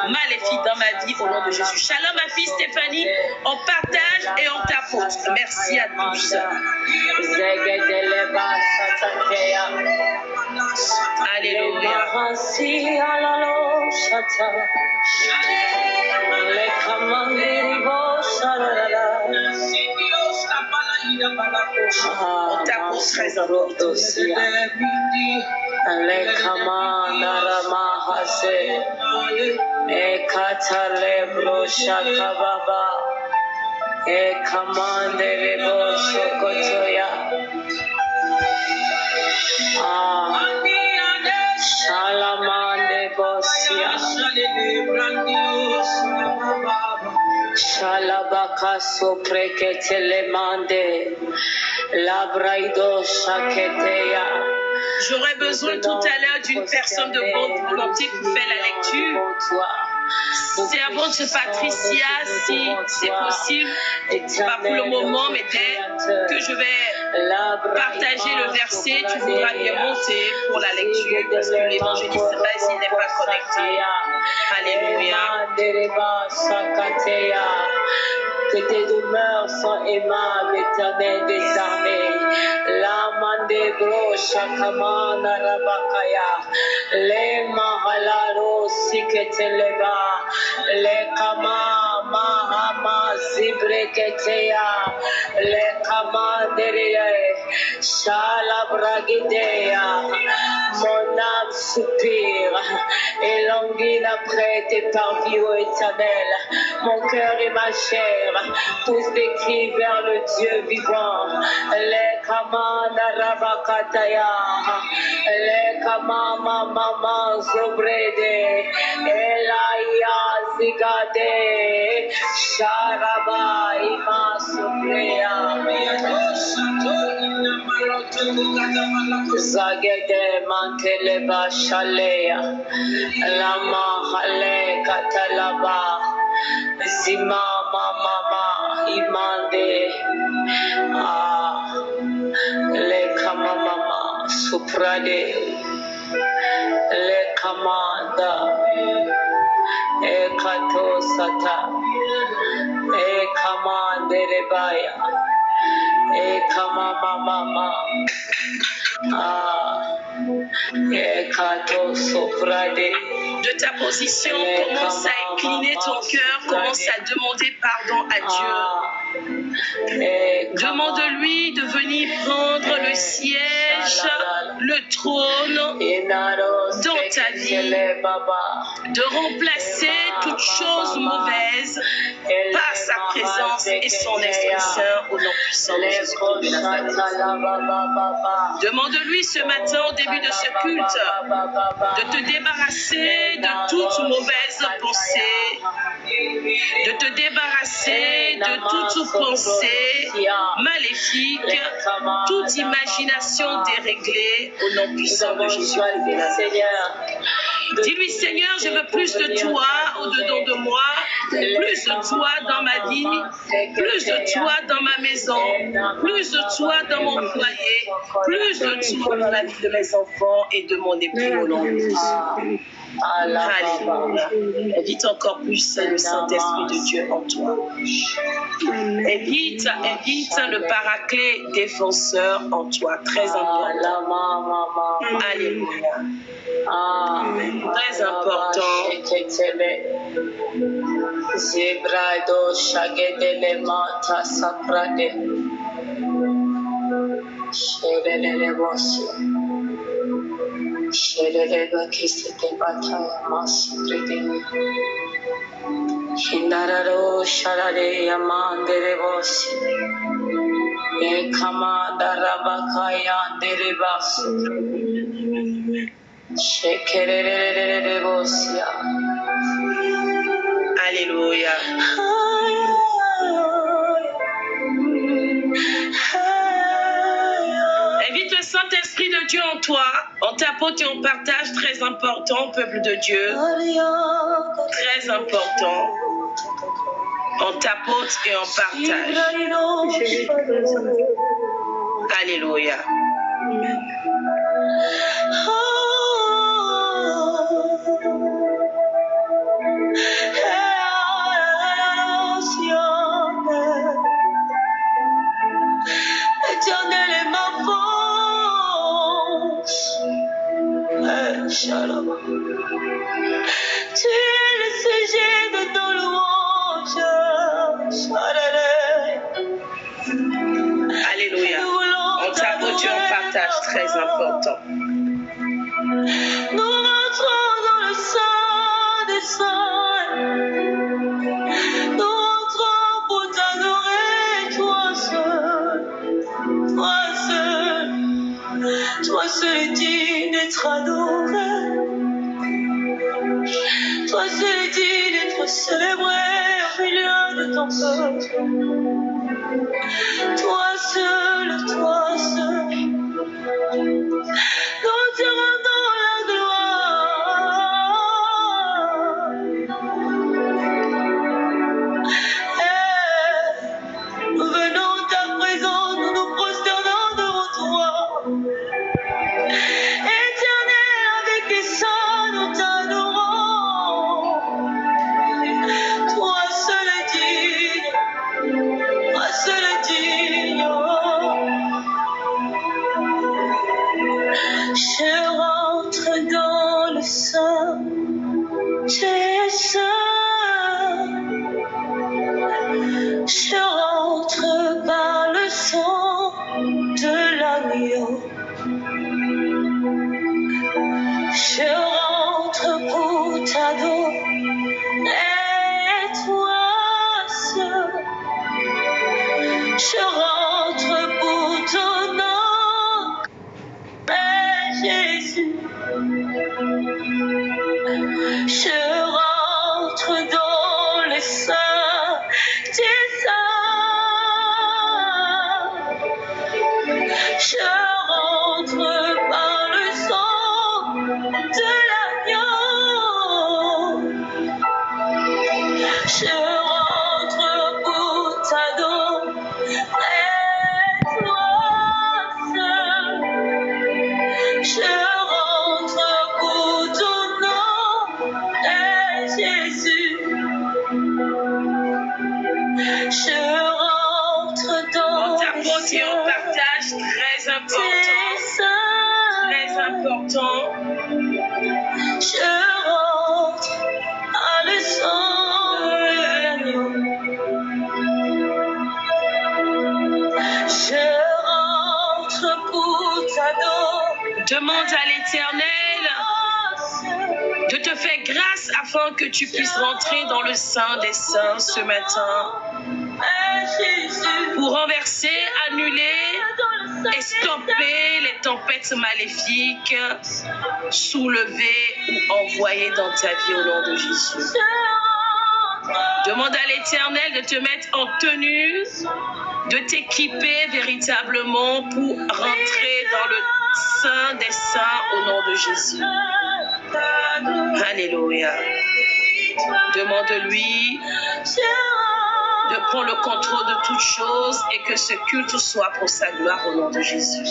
maléfiques dans ma vie au nom de Jésus. Shalom ma fille Stéphanie, on partage et on tapote. Merci à tous. Alléluia. On tapote très important. Shalabaka sopreketele labraido shaketeya. J'aurais besoin tout à l'heure d'une personne de bonne volonté pour faire la lecture. Servante de Patricia, si c'est possible, pas pour le moment, mais dès que je vais partager le verset, tu voudras bien monter pour la lecture, parce que l'évangéliste Basil n'est pas connecté. Alléluia. Que tes demeures sont aimables, éternel des armées. La mandebro shakamana rabakaya. Le mahalaro siketeleba. Le kama mahama zibreketeya. Le kamanderia. Shalabragideya. Mon âme soupire et languit après tes parvis, ô éternel. Mon cœur et ma chair poussent des cris vers le Dieu vivant. Les kamana rabakataya, les kamama mama zobrede, elaya zigade, sharaba ima sobrea. Zagede mantele bashalea, lama hale katalaba, zima mama imande, le kama mama suprade, le kamanda, ekato sata, ekamande baya, ekama mama. De ta position, commence à incliner ton cœur, commence à demander pardon à Dieu. Demande-lui de venir prendre le siège, le trône dans ta vie, de remplacer toute chose mauvaise par sa présence et son Esprit Saint au nom puissant de Jésus-Christ de Nazareth. Demande-lui ce matin au début de ce culte de te débarrasser de toute mauvaise pensée, de te débarrasser de toute pensée maléfique, toute imagination déréglée au nom puissant de Jésus de Nazareth. Dis-lui, Seigneur, je veux plus de toi au-dedans de moi, plus de toi dans ma vie, plus de toi dans ma maison, plus de toi dans mon foyer, plus de toi dans la vie de mes enfants et de mon époux au nom de Jésus. Alléluia. Invite encore plus le Saint-Esprit de Dieu en toi. Invite le paraclet défenseur en toi, très important. Alléluia. Très important. Zebrado shagedele mata saprade. Sherele bosu. Sherele bakisete bata masuprede. Hindararo sharare yamandere bosi. Ekama darabakaya andere basu. Shekerere bosia. Alléluia. Invite le Saint-Esprit de Dieu en toi. On tapote et on partage, très important, peuple de Dieu. Très important. On tapote et on partage. Alléluia. très important. Nous rentrons dans le sein des saints. Nous rentrons pour t'adorer, toi seul. Toi seul. Toi seul est digne d'être adoré. Toi seul est digne d'être célébré au milieu de ton peuple. Toi seul, toi seul. Nous te rendons la gloire. Nous venons à ta présence, nous nous prosternons devant toi. Éternel, avec les saints, nous t'adorons. Toi seul est digne, toi seul est digne. Je rentre dans le sein des saints. Je rentre par le sang de l'agneau. Je rentre pour t'adorer, toi seul. Je rentre pour t'honorer, Jésus. Je rentre dans les saints des saints. Je rentre par le sang de l'agneau. Je rentre pour t'adorer, toi seul. Je rentre pour ton nom, Jésus. Je rentre dans On t'apporte et on partage, très important. Je rentre à le sang de l'agneau. Je rentre pour t'adorer. Demande à l'Éternel de te faire grâce afin que tu puisses rentrer dans le sein des saints ce matin pour renverser, annuler et stopper les tempêtes maléfiques soulevées ou envoyées dans ta vie au nom de Jésus. Demande à l'Éternel de te mettre en tenue, de t'équiper véritablement pour rentrer dans le sein des saints au nom de Jésus. Alléluia. Demande-lui de prendre le contrôle de toutes choses et que ce culte soit pour sa gloire au nom de Jésus.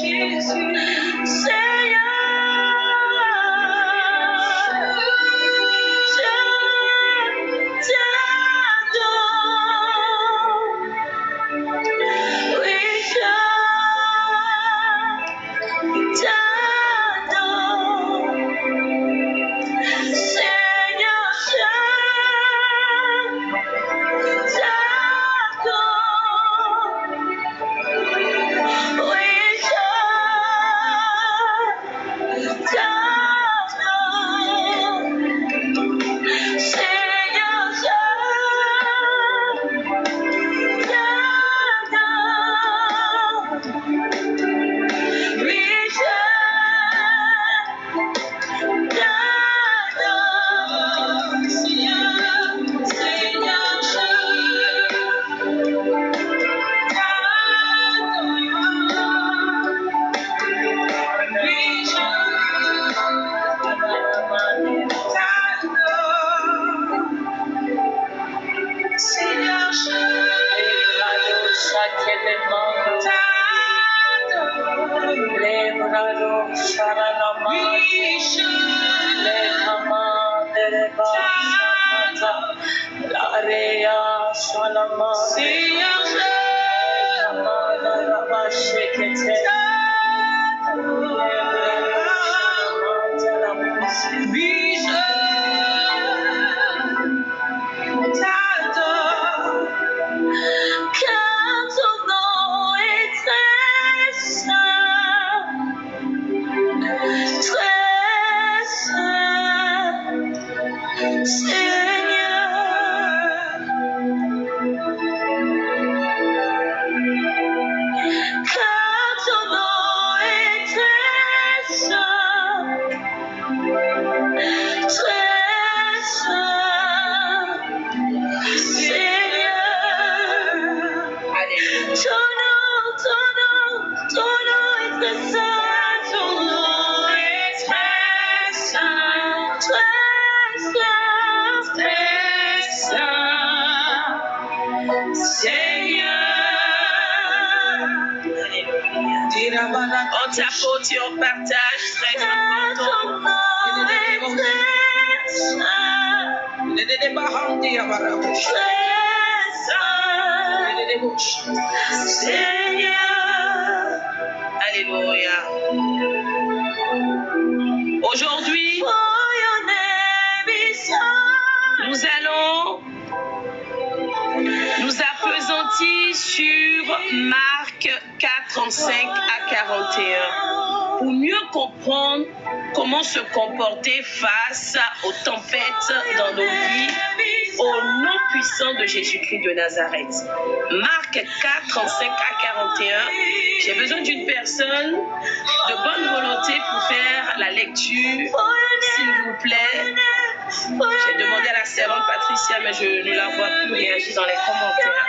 car ton nom est très saint, très saint, Seigneur. Ton nom est très saint, ton nom est très saint, très saint, Seigneur. On tapote et on partage, très Ton important. nom est très saint, Seigneur. Alléluia. Aujourd'hui, For your name is high. nous allons nous appesantir sur Marc 4, 35 à 41 pour mieux comprendre comment se comporter face aux tempêtes dans nos vies au nom puissant de Jésus-Christ de Nazareth. Marc 4, 35 à 41. J'ai besoin d'une personne de bonne volonté pour faire la lecture, s'il vous plaît. J'ai demandé à la servante Patricia, mais je ne la vois plus réagir dans les commentaires.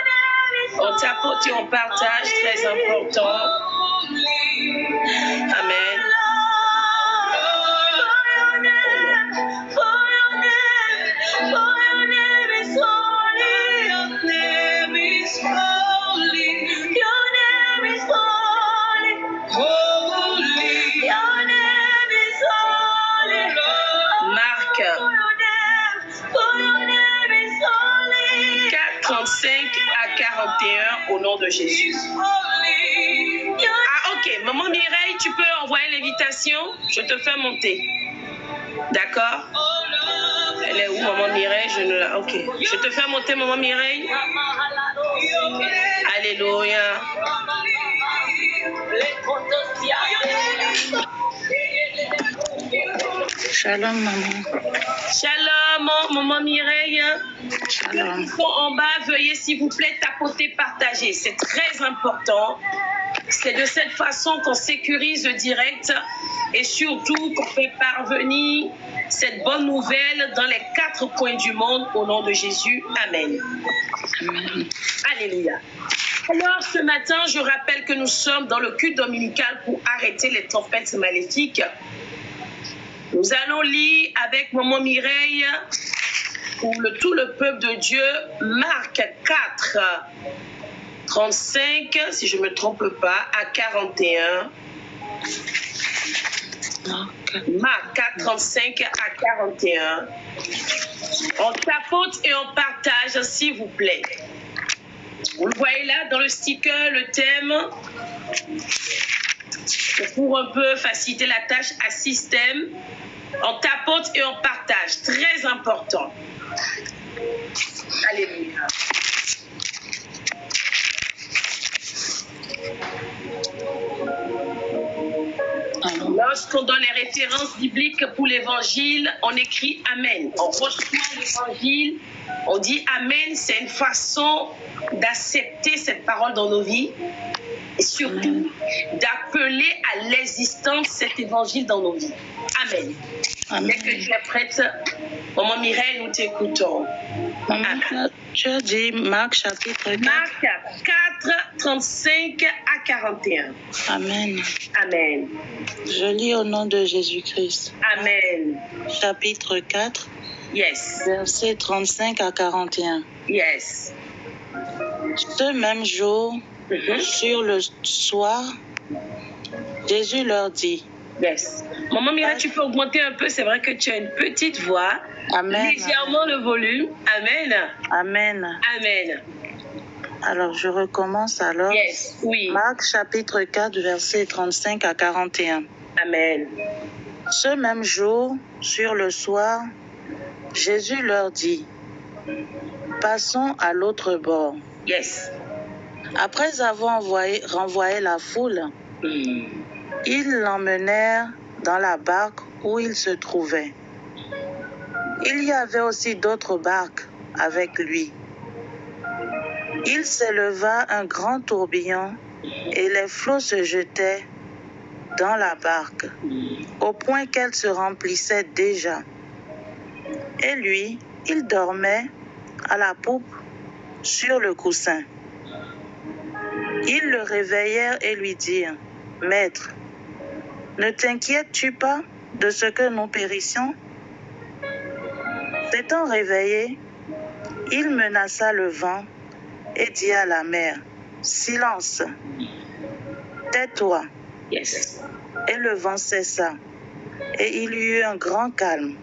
On tapote et on partage, très important. Amen. Marc 4, 35 à 41 au nom de Jésus. Ah ok, maman Mireille, tu peux envoyer l'invitation, je te fais monter. D'accord? Elle est où maman Mireille? Je ne la... Ok, je te fais monter maman Mireille. Alléluia. Shalom, maman. Shalom, maman Mireille. Shalom. Ceux qui sont en bas, veuillez s'il vous plaît tapoter, partager. C'est très important. C'est de cette façon qu'on sécurise le direct et surtout qu'on fait parvenir cette bonne nouvelle dans les 4 coins du monde au nom de Jésus. Amen. Amen. Alléluia. Alors ce matin, je rappelle que nous sommes dans le culte dominical pour arrêter les tempêtes maléfiques. Nous allons lire avec maman Mireille pour tout le peuple de Dieu, Marc 4, 35, si je ne me trompe pas, à 41. Marc 4, 35 à 41. On tapote et on partage, s'il vous plaît. Vous le voyez là, dans le sticker, le thème, pour un peu faciliter la tâche à système. On tapote et on partage. Très important. Alléluia. Lorsqu'on donne les références bibliques pour l'évangile, on écrit Amen. On reçoit l'évangile, on dit Amen. C'est une façon d'accepter cette parole dans nos vies et surtout d'appeler à l'existence cet évangile dans nos vies. Amen. Amen. Dès que tu es prête, maman Mireille, nous t'écoutons. Maman, tu as dit Marc chapitre 4. Marc 4, 35 à 41. Amen. Amen. Je lis au nom de Jésus-Christ. Amen. Chapitre 4, Yes. versets 35 à 41. Yes. Ce même jour, sur le soir, Jésus leur dit, Yes. Maman Mireille, tu peux augmenter un peu, c'est vrai que tu as une petite voix. Amen. Légèrement le volume. Amen. Amen. Amen. Alors, je recommence alors. Yes. Oui. Marc chapitre 4, versets 35 à 41. Amen. Ce même jour, sur le soir, Jésus leur dit, passons à l'autre bord. Yes. Après avoir renvoyé la foule, ils l'emmenèrent dans la barque où il se trouvait. Il y avait aussi d'autres barques avec lui. Il s'éleva un grand tourbillon et les flots se jetaient dans la barque, au point qu'elle se remplissait déjà. Et lui, il dormait à la poupe sur le coussin. Ils le réveillèrent et lui dirent, « Maître, ne t'inquiètes-tu pas de ce que nous périssions ?» S'étant réveillé, il menaça le vent et dit à la mer, « Silence, tais-toi. » Yes. Et le vent cessa, et il y eut un grand calme.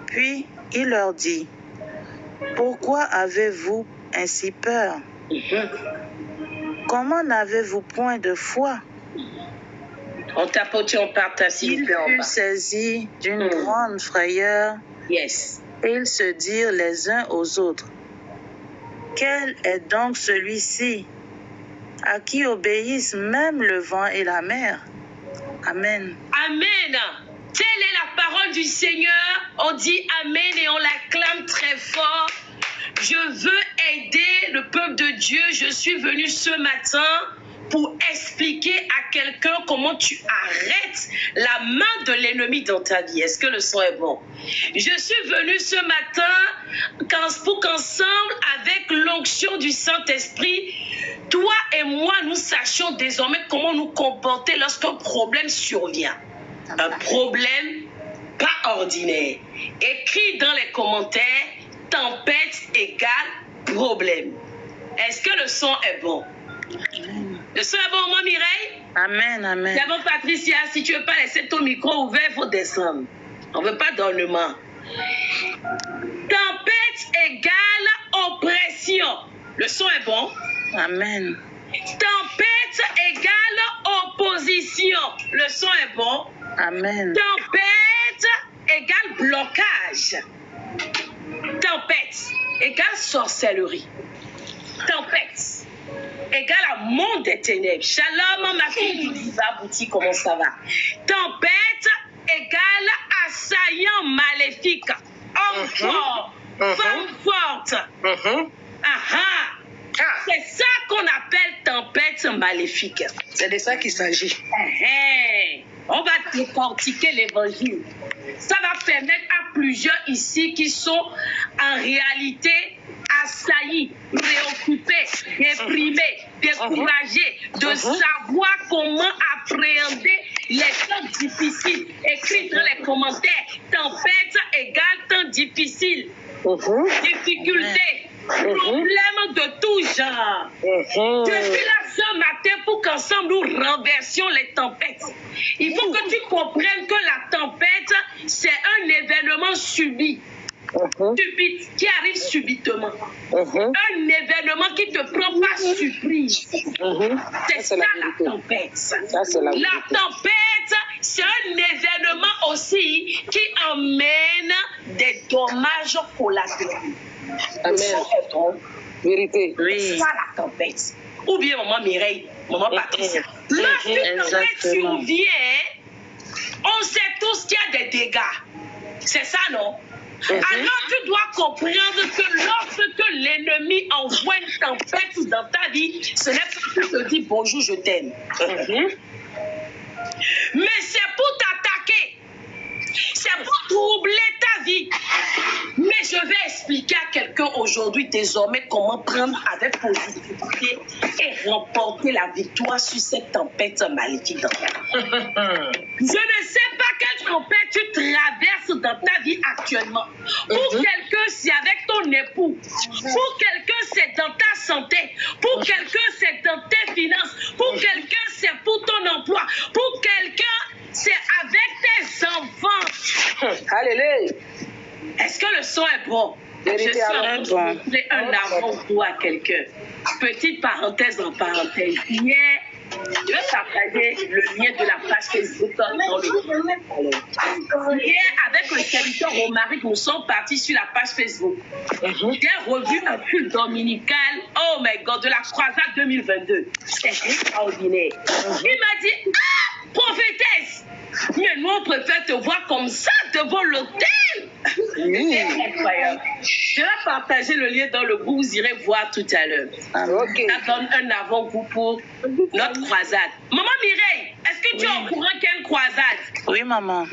Puis il leur dit, « Pourquoi avez-vous ainsi peur? Comment n'avez-vous point de foi? » On tapote, on partage, s'il vous Ils plaît, en furent bas. saisis d'une grande frayeur Yes. et ils se dirent les uns aux autres, « Quel est donc celui-ci à qui obéissent même le vent et la mer? » Amen. Amen. Telle est la parole du Seigneur. On dit Amen et on l'acclame très fort. Je veux aider le peuple de Dieu. Je suis venu ce matin pour expliquer à quelqu'un comment tu arrêtes la main de l'ennemi dans ta vie. Est-ce que le son est bon? Je suis venu ce matin pour qu'ensemble, avec l'onction du Saint-Esprit, toi et moi, nous sachions désormais comment nous comporter lorsqu'un problème survient. Un problème pas ordinaire. Écris dans les commentaires, tempête égale problème. Est-ce que le son est bon? Le son est bon, moi, Mireille? Amen, amen. C'est bon, Patricia, si tu ne veux pas laisser ton micro ouvert, il faut descendre. On ne veut pas d'ornement. Tempête égale oppression. Le son est bon? Amen. Tempête égale opposition. Le son est bon? Amen. Tempête égale blocage. Tempête égale sorcellerie. Tempête égale monde des ténèbres. Shalom, ma fille Diva Bouti, comment ça va? Tempête égale assaillant maléfique. Homme fort, femme forte. Aha. C'est ça qu'on appelle tempête maléfique. C'est de ça qu'il s'agit. On va décortiquer l'évangile. Ça va permettre à plusieurs ici qui sont en réalité assaillis, préoccupés, déprimés, découragés, de savoir comment appréhender les temps difficiles. Écris dans les commentaires, tempête égale temps difficile, difficulté, problème de tout genre. Je suis là ce matin pour qu'ensemble nous renversions les tempêtes. Il faut que tu comprennes que la tempête, c'est un événement subi. Subit, qui arrive subitement. Un événement qui ne te prend pas surprise. C'est ça la tempête. La tempête, c'est un événement aussi qui emmène des dommages collatéraux. Amen. Vérité. Oui. C'est ça la tempête. Ou bien maman Mireille, maman Patricia. Lorsqu'une tempête Exactement. survient, on sait tous qu'il y a des dégâts. C'est ça, non? Alors tu dois comprendre que lorsque l'ennemi envoie une tempête dans ta vie, ce n'est pas pour te dire bonjour, je t'aime. Mais c'est pour t'attaquer. C'est pour troubler ta vie. Mais je vais expliquer à quelqu'un aujourd'hui désormais comment prendre avec positivité et remporter la victoire sur cette tempête maléfique dans ta vie. Je ne sais pas quelle tempête tu traverses dans ta vie actuellement. Pour quelqu'un, c'est avec ton époux. Pour quelqu'un, c'est dans ta santé. Pour quelqu'un, c'est dans tes finances. Pour quelqu'un, c'est pour ton emploi. Pour quelqu'un, c'est avec tes enfants. Alléluia. Est-ce que le son est bon? Je suis en train de montrer un avant-goût à quelqu'un. Petite parenthèse en parenthèse. Hier, je vais partager le lien de la page Facebook dans le Hier, avec le serviteur Romaric, nous sommes partis sur la page Facebook. J'ai revu un culte dominical, oh my God, de la croisade 2022. C'est extraordinaire. Il m'a dit, ah, prophétesse, Mais nous, on préfère te voir comme ça devant l'autel. Oui. C'est incroyable. Je vais partager le lien dans le groupe, vous irez voir tout à l'heure. Ok. Ça donne un avant-goût pour notre croisade. Maman Mireille, est-ce que tu es au courant qu'il y a une croisade? Oui, maman.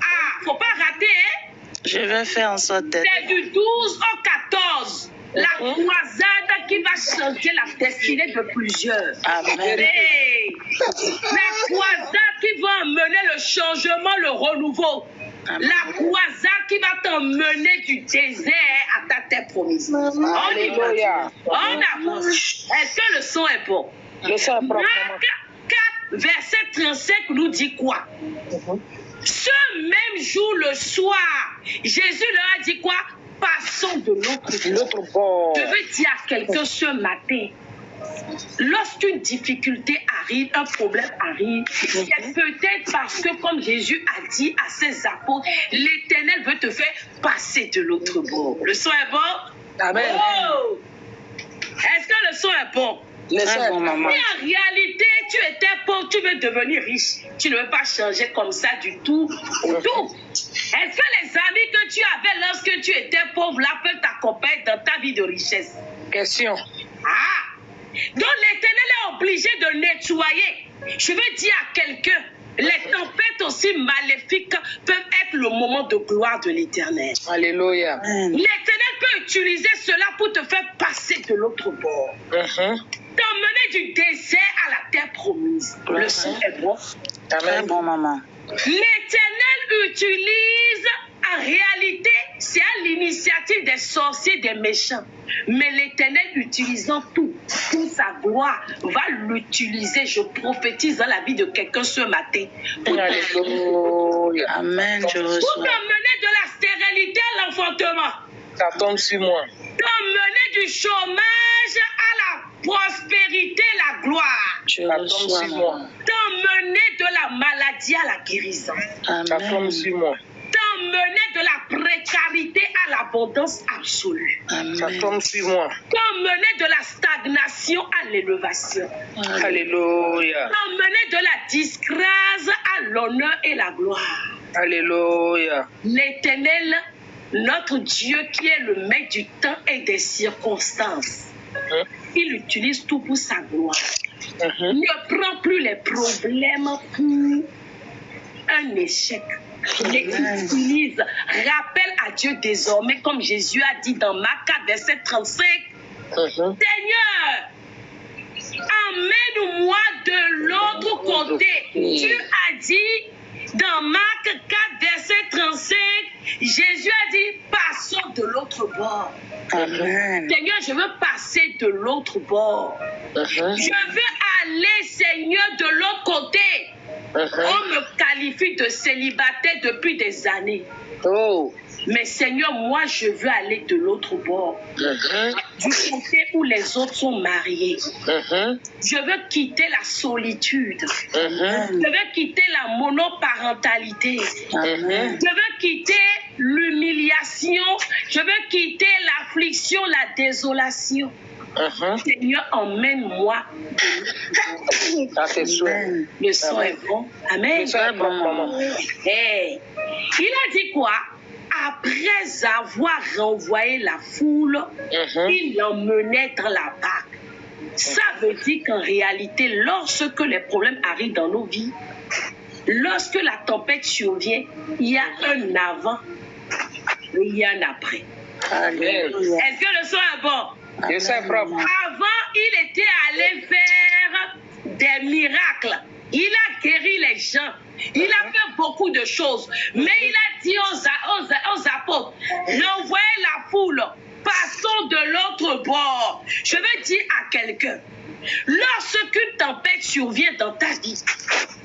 Ah, faut pas rater, hein? Je vais faire en sorte d'être. C'est du 12 au 14. La croisade qui va changer la destinée de plusieurs. Amen. Hey, la croisade qui va emmener le changement, le renouveau. Amen. La croisade qui va t'emmener du désert à ta terre promise. On y va. Alléluia. On avance. Est-ce que le son est bon? Le son est propre, maman. Marc 4, verset 35 nous dit quoi? Ce même jour, le soir, Jésus leur a dit quoi? Passons de l'autre bord. L'autre bord. Je veux dire à quelqu'un ce matin, lorsqu'une difficulté arrive, un problème arrive, c'est peut-être parce que, comme Jésus a dit à ses apôtres, l'Éternel veut te faire passer de l'autre bord. Le son est bon? Amen. Oh! Est-ce que le son est bon? Le son Très est bon, propre. maman. Si en réalité tu étais pauvre, tu veux devenir riche, tu ne veux pas changer comme ça du tout au tout. Est-ce que les amis que tu avais lorsque tu étais pauvre là peuvent t'accompagner dans ta vie de richesse? Question. Ah! Donc l'Éternel est obligé de nettoyer. Je veux dire à quelqu'un, les tempêtes aussi maléfiques peuvent être le moment de gloire de l'Éternel. Alléluia. Amen. L'Éternel peut utiliser cela pour te faire passer de l'autre bord. T'emmener du désert à la terre promise. Le son est bon. Très Amen. bon, maman. L'Éternel utilise, en réalité, c'est à l'initiative des sorciers, des méchants. Mais l'Éternel, utilisant tout pour sa gloire, va l'utiliser. Je prophétise dans la vie de quelqu'un ce matin. Pour Alléluia. Amen, je pour reçois. t'emmener de la stérilité à l'enfantement. Ça tombe sur moi. T'emmener du chômage à la prospérité, la gloire. Je Ça tombe reçois, sur moi. maman. T'emmener de la maladie à la guérison. Ça tombe Amen. sur moi. T'emmener de la précarité à l'abondance absolue. Ça Amen. tombe sur moi. T'emmener de la stagnation à l'élévation. Alléluia. T'emmener de la disgrâce à l'honneur et la gloire. Alléluia. L'Éternel, notre Dieu qui est le maître du temps et des circonstances, il utilise tout pour sa gloire. Ne prend plus les problèmes pour un échec. Il utilise, rappelle à Dieu désormais, comme Jésus a dit dans Marc 4, verset 35, Seigneur, emmène-moi de l'autre côté. Tu as dit dans Marc 4, verset 35, Jésus a dit, passons de l'autre bord. Amen. Seigneur, je veux passer de l'autre bord. Je veux aller, Seigneur, de l'autre côté. On me qualifie de célibataire depuis des années. Oh. Mais Seigneur, moi, je veux aller de l'autre bord. Du côté où les autres sont mariés. Je veux quitter la solitude. Je veux quitter la monoparentalité. Amen. Je veux quitter l'humiliation. Je veux quitter l'affliction, la désolation. Seigneur, emmène-moi. Ça c'est souhait. Amen. Le son est bon. Amen. Le son est propre, maman. Hey. Il a dit quoi? Après avoir renvoyé la foule, il l'emmenait dans la barque. Ça veut dire qu'en réalité, lorsque les problèmes arrivent dans nos vies, lorsque la tempête survient, il y a un avant et il y a un après. Alléluia. Est-ce que le son est bon? Le son est propre. Avant, il était allé faire des miracles. Il a guéri les gens. Il a fait beaucoup de choses. Mais il a dit aux apôtres, renvoyez la foule, passons de l'autre bord. Je veux dire à quelqu'un, lorsqu'une tempête survient dans ta vie,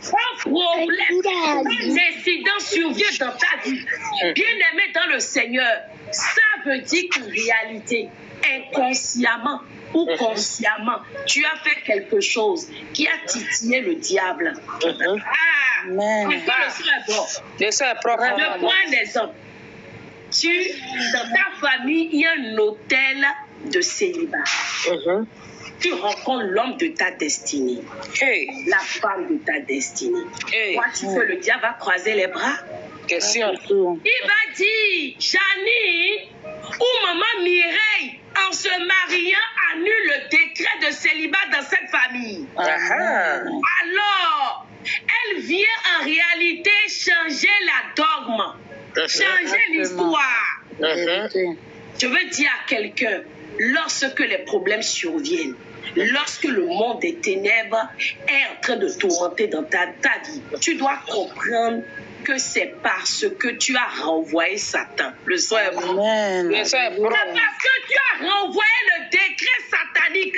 un problème, un incident survient dans ta vie, bien-aimé dans le Seigneur, ça veut dire qu'en réalité, inconsciemment ou consciemment, tu as fait quelque chose qui a titillé le diable. Ah, Amen. est-ce que le son est bon? Le son est propre, Je maman. prends un exemple. Dans ta famille, il y a un hôtel de célibat. tu rencontres l'homme de ta destinée, Hey, la femme de ta destinée. hey, Toi, tu fais, le diable va croiser les bras. question. Il va dire, Janine ou maman Mireille, en se mariant, annule le décret de célibat dans cette famille. Ah, Alors, elle vient en réalité changer la dogme, changer l'histoire. Je veux dire à quelqu'un, lorsque les problèmes surviennent, lorsque le monde des ténèbres est en train de tourmenter dans ta vie, tu dois comprendre que c'est parce que tu as renvoyé Satan. Le soir est bon. Amen. le sang est C'est propre. parce que tu as renvoyé le décret satanique.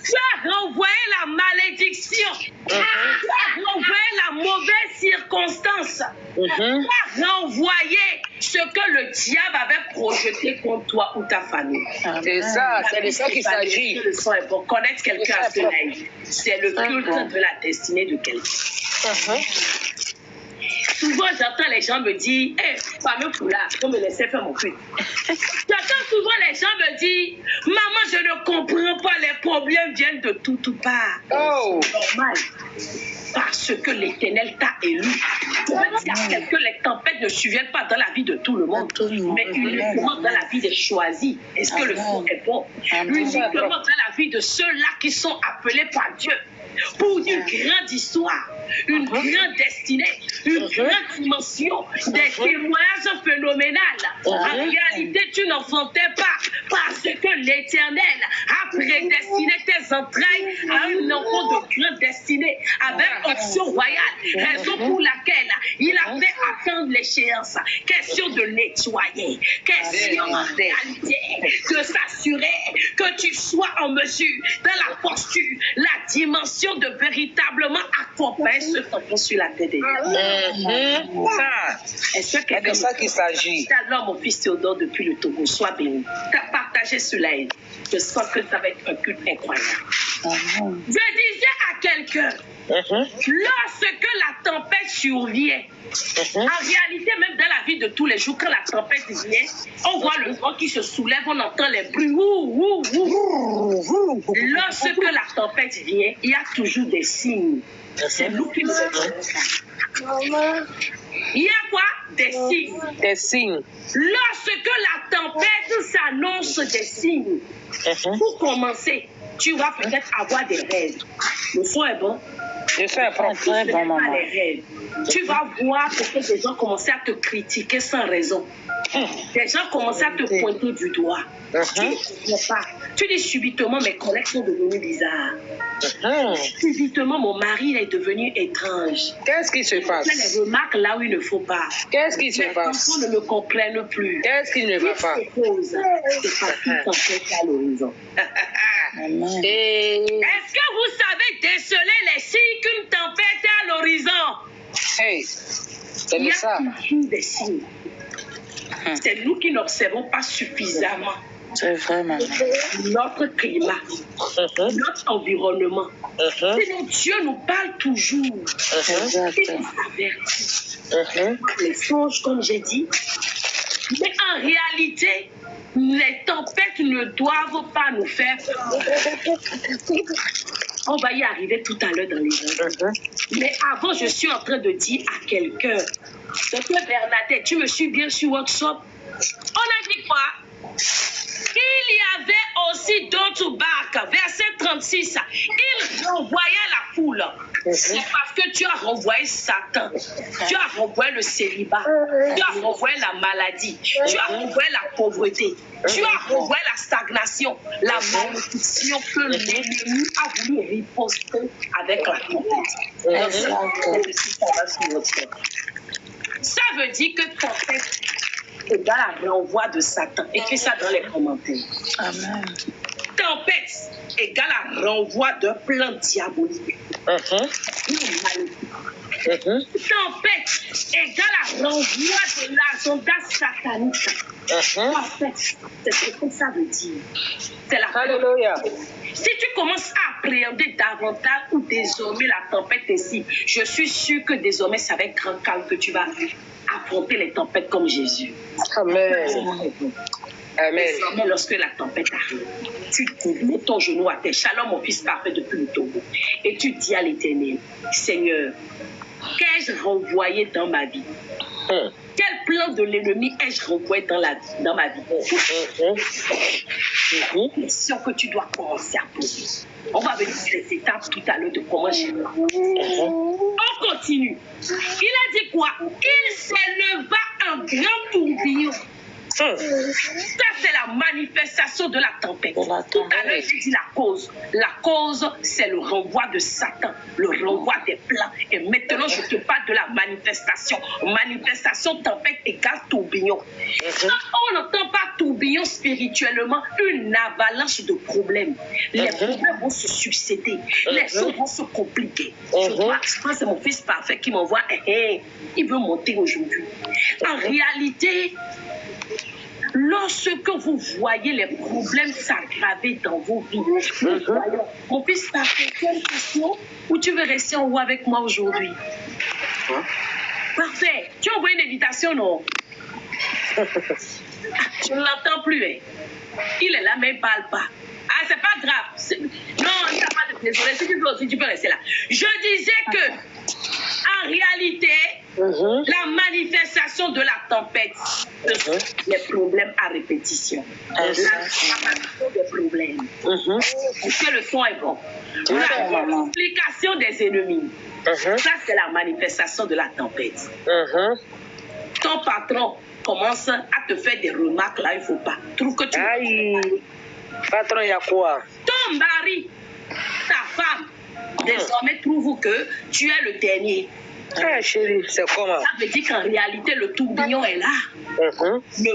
Tu as renvoyé la malédiction. Tu as renvoyé la mauvaise circonstance. Tu as renvoyé ce que le diable avait projeté contre toi ou ta famille. C'est ça, c'est de ça qu'il s'agit. Le sang est bon. Connaître quelqu'un à ce live, c'est le culte de la destinée de quelqu'un. Souvent, j'entends les gens me dire, fameux Poula, faut me laisser faire mon culte. J'entends souvent les gens me dire, maman, je ne comprends pas, les problèmes viennent de tout part. Oh, C'est normal. Parce que l'Éternel t'a élu. Je veux dire à quelqu'un, les tempêtes ne surviennent pas dans la vie de tout le monde, mais uniquement dans la vie des choisis. Est-ce que le son est bon? Uniquement dans la vie de ceux-là qui sont appelés par Dieu pour une grande histoire, une grande destinée, une grande dimension, des témoignages phénoménales. En réalité, tu n'enfantais pas parce que l'Éternel a prédestiné tes entrailles à un enfant de grande destinée avec option royale, raison pour laquelle il a fait attendre l'échéance. Question de nettoyer, question en réalité de s'assurer que tu sois en mesure, dans la posture, la dimension de véritablement accompagner ce tampon sur la tête des gens. Est-ce que c'est quelqu'un de ça qu'il s'agit. alors, mon fils Théodore, depuis le Togo, sois béni. Tu as partagé cela. Je sens que ça va être un culte incroyable. Je disais à quelqu'un, lorsque la tempête survient, en réalité, même dans la vie de tous les jours, quand la tempête vient, on voit le vent qui se soulève, on entend les bruits. Lorsque la tempête vient, il y a toujours des signes. C'est nous qui nous retrouvons. Il y a quoi? Des signes. Des signes. Lorsque la tempête s'annonce des signes, pour commencer, tu vas peut-être avoir des rêves. Le son est bon. Le sang est propre. Très bon, maman. Les rêves. Tu vas voir peut-être des gens commencer à te critiquer sans raison. Des gens commencer à te pointer du doigt. Tu ne comprends pas. Tu dis subitement, mes collègues sont devenus bizarres. Subitement, mon mari est devenu étrange. Qu'est-ce qui se Tu fais passe? les remarques là où il ne faut pas. Qu'est-ce qui se Les passe? enfants ne me comprennent plus. Qu'est-ce qui ne va pas? C'est parce qu'ils t'empêchent à l'horizon. Amen. Et... Est-ce que vous savez déceler les signes qu'une tempête est à l'horizon? Hey, c'est Il y de a ça. toujours des signes. C'est nous qui n'observons pas suffisamment C'est vrai, maman. notre climat, notre environnement. Sinon, Dieu nous parle toujours. Exact. Il nous avertit. Les songes, comme j'ai dit. Mais en réalité, les tempêtes ne doivent pas nous faire peur. On va y arriver tout à l'heure dans les gens. Mais avant, je suis en train de dire à quelqu'un, Docteur Bernadette, tu me suis bien sur WhatsApp. On a dit quoi? Il y avait aussi d'autres barques. Verset 36. Il renvoyait la foule. C'est parce que tu as renvoyé Satan. Tu as renvoyé le célibat. Tu as renvoyé la maladie. Tu as renvoyé la pauvreté. Tu as renvoyé la stagnation. La malédiction que l'ennemi a voulu riposter avec la tempête. Ça veut dire que tempête égale à renvoi de Satan. Écris ça dans les commentaires. Amen. Tempête égale à renvoi d'un plan diabolique. Tempête égale à renvoi de l'agenda satanique. Tempête, c'est ce que ça veut dire. C'est la Alléluia. Si tu commences à appréhender davantage ou désormais la tempête ici, je suis sûre que désormais c'est avec grand calme que tu vas affronter les tempêtes comme Jésus. Amen. Amen. Désormais, lorsque la tempête arrive, tu mets ton genou à terre. Shalom, mon fils parfait depuis le tombeau. Et tu dis à l'Éternel, Seigneur, qu'ai-je renvoyé dans ma vie? Quel plan de l'ennemi ai-je renvoyé dans ma vie? Question que tu dois commencer à poser. On va venir sur les étapes tout à l'heure de comment gérer. On continue. Il a dit quoi? Il s'éleva un grand tourbillon. Ça, c'est la manifestation de la tempête. Tout à l'heure, j'ai dit la cause. La cause, c'est le renvoi de Satan, le renvoi des plans. Et maintenant, je te parle de la manifestation. Manifestation, tempête égale tourbillon. Quand on n'entend pas tourbillon spirituellement, une avalanche de problèmes. Les problèmes vont se succéder. Les choses vont se compliquer. Je pense que c'est mon fils parfait qui m'envoie. Il veut monter aujourd'hui. En réalité, lorsque vous voyez les problèmes s'aggraver dans vos vies, mon fils parfait, tu as une question ou tu veux rester en haut avec moi aujourd'hui? Parfait. Tu as envoyé une invitation, non? Je ne l'entends plus. Hein. Il est là, mais il ne parle pas. Ah, c'est pas grave. Non, il n'y a pas de désolé. Si tu veux aussi, tu peux rester là. Je disais que, en réalité, la manifestation de la tempête, les problèmes à répétition. La manifestation des problèmes. Est-ce que le son est bon? La multiplication des ennemis. Ça, c'est la manifestation de la tempête. Ton patron commence à te faire des remarques là, il ne faut pas. Trouve que tu... Aïe, patron, il y a quoi? Ton mari, ta femme, désormais trouve que tu es le dernier. Ah, chérie, c'est comment? Ça veut dire qu'en réalité, le tourbillon est là. Le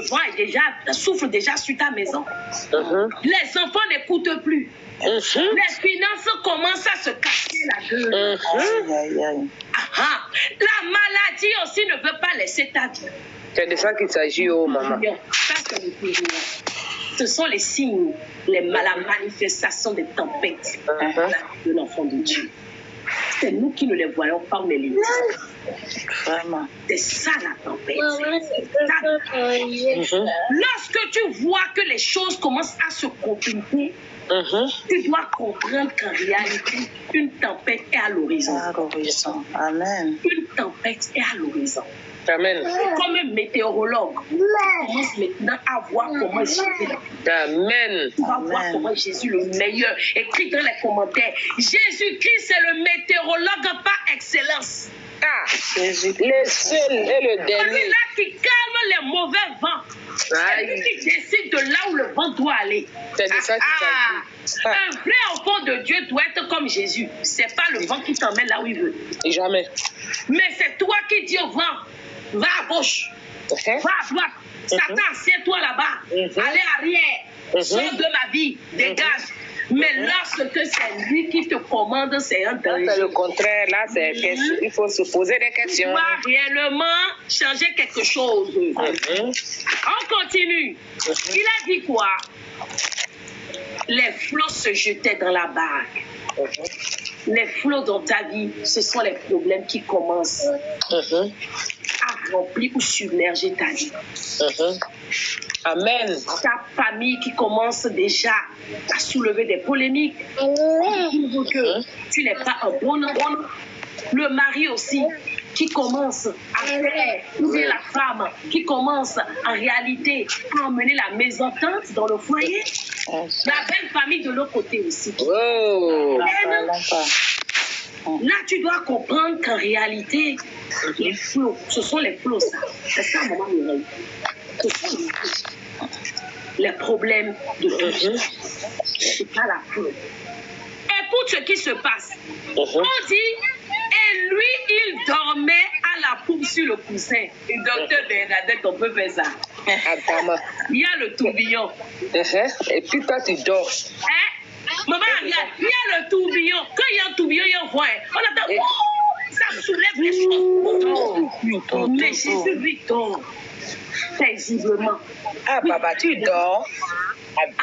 vent souffle déjà sur ta maison. Les enfants n'écoutent plus. Les finances commencent à se casser la gueule. La maladie aussi ne veut pas laisser ta vie. C'est de ça qu'il s'agit, oh maman. Ça, c'est le tourbillon. Ce sont les signes, la manifestation des tempêtes de l'enfant de Dieu. C'est nous qui ne les voyons pas, on les lit. Vraiment. C'est ça la tempête. Lorsque tu vois que les choses commencent à se compliquer, tu dois comprendre qu'en réalité, une tempête est à l'horizon. Amen. Une tempête est à l'horizon. Amen. Comme un météorologue, tu commences maintenant à voir comment Jésus. Amen. Tu vas voir comment Jésus le meilleur. Écris dans les commentaires. Jésus-Christ c'est le météorologue par excellence. Le seul et le dernier. Celui-là qui calme les mauvais vents. C'est lui qui décide de là où le vent doit aller. C'est de ça qu'il s'agit. Un vrai enfant de Dieu doit être comme Jésus. C'est pas le vent qui t'emmène là où il veut. Jamais. Mais c'est toi qui dis au vent, va à gauche, va à droite. Satan, assieds-toi là-bas. Allez arrière. Sors de ma vie. Dégage. Mais lorsque c'est lui qui te commande, c'est un danger. C'est le contraire. Là, il faut se poser des questions. Tu dois réellement changer quelque chose. On continue. Il a dit quoi? Les flots se jetaient dans la barque. Les flots dans ta vie, ce sont les problèmes qui commencent à remplir ou submerger ta vie. Amen. Ta famille qui commence déjà à soulever des polémiques. Que tu n'es pas un bon homme. Le mari aussi qui commence à faire, ou bien la femme qui commence en réalité à emmener la mésentente dans le foyer. La belle famille de l'autre côté aussi. Là, tu dois comprendre qu'en réalité, les flots, ce sont les flots, ça. C'est ça, maman Mireille. Ce sont les flots. Les problèmes de vie. C'est pas la flot. Écoute ce qui se passe. On dit, et lui, il dormait à la poupe sur le coussin. Et docteur Bernadette, on peut faire ça. Il y a le tourbillon. Et puis toi, tu dors. Maman, regarde, il y a le tourbillon. Quand il y a un tourbillon, il y a un vent. On attend, ça soulève les choses. Mais Jésus lui dort paisiblement. Ah, papa, tu dors.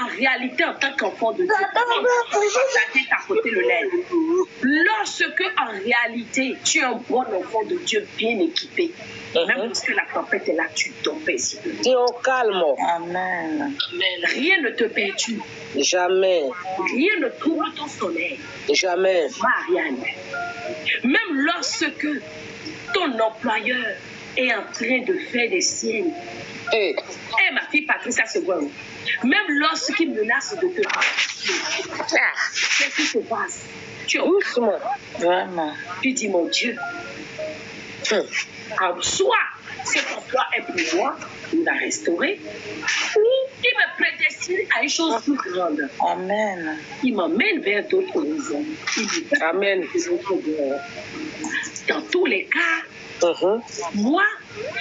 En réalité, en tant qu'enfant de Dieu, partager ta côté le lait. Lorsque, en réalité, tu es un bon enfant de Dieu bien équipé, même lorsque la tempête est là, tu dors paisiblement. Tu es au calme. Amen. Rien ne te perturbe. Jamais. Rien ne trouble ton sommeil. Jamais. Marianne, même lorsque ton employeur est en train de faire des siennes, Hey. ma fille Patricia Segon, même lorsqu'il menace de te qu'est-ce qui se passe? Tu es Doucement. Vraiment. tu dis, mon Dieu, soit cet emploi est pour moi, il va restaurer, ou il me prédestine à une chose plus grande. Amen. Il m'emmène vers d'autres horizons. Il me fait Amen. d'autres dehors. Dans tous les cas, moi,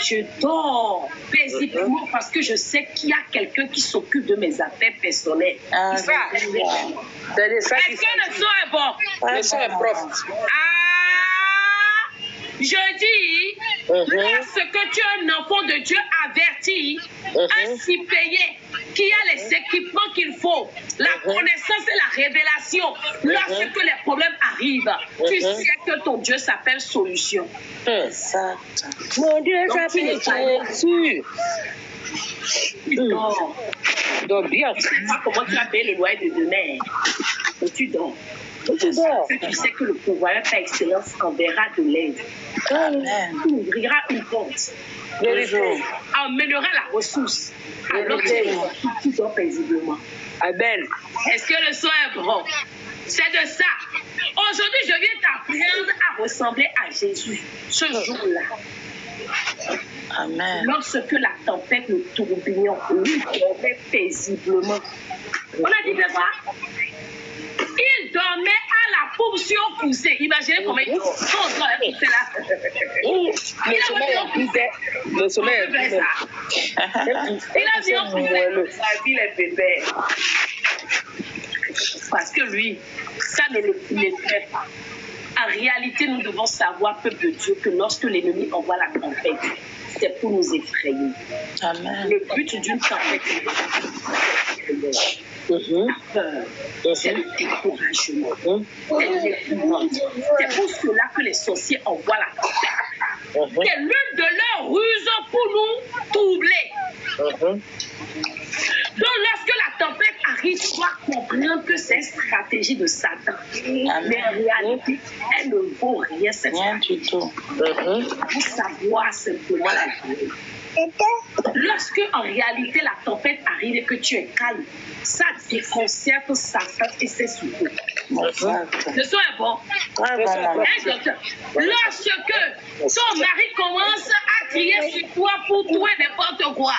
je dors paisiblement parce que je sais qu'il y a quelqu'un qui s'occupe de mes affaires personnelles. C'est ça. C'est ça qui Est-ce que le son est bon? Le son est propre. Ah, je dis, lorsque tu es un enfant de Dieu averti, ainsi payé, qui a les équipements qu'il faut, la connaissance et la révélation, lorsque les problèmes arrivent, tu sais que ton Dieu s'appelle solution. Exact. Mon Dieu, Donc, ça tu n'es fait pas Jésus. Tu dors. Donc bien. Tu ne sais pas comment tu vas payer le loyer de demain. Mais tu dors. Tu dors. Tu sais que le pouvoir par excellence enverra de l'aide. Amen. Tu ouvriras une porte. Vérité. Emmènera la ressource. Alors Vérité. tu dors paisiblement. Amen. Est-ce que le son est bon? C'est de ça. Aujourd'hui, je viens t'apprendre à ressembler à Jésus. Ce jour-là, Amen. lorsque la tempête, le tourbillon, lui dormait paisiblement. On a dit de quoi? Il dormait à la portion poussée. Imaginez comment il dort. Quand on dort à la poussée là. Le sommeil est poussé. Le sommeil est Il poussé. a dit on poussait sa vie les bébés. Parce que lui, ça ne le fait pas. En réalité, nous devons savoir, peuple de Dieu, que lorsque l'ennemi envoie la tempête, c'est pour nous effrayer. Amen. Le but d'une tempête, la peur, c'est le découragement, c'est l'épouvante. C'est pour cela que les sorciers envoient la tempête. C'est l'une de leurs ruses pour nous troubler. Donc, lorsque la tempête arrive, tu dois comprendre que c'est une stratégie de Satan. Mais en réalité, elle ne vaut rien, cette Rien stratégie. du tout. Pour savoir simplement la vie. Lorsque, en réalité, la tempête arrive et que tu es calme, ça déconcerte Satan et ses souffles. Exact. Le son est bon. Très bon, maman. Lorsque ton mari commence à crier sur toi pour tout et n'importe quoi,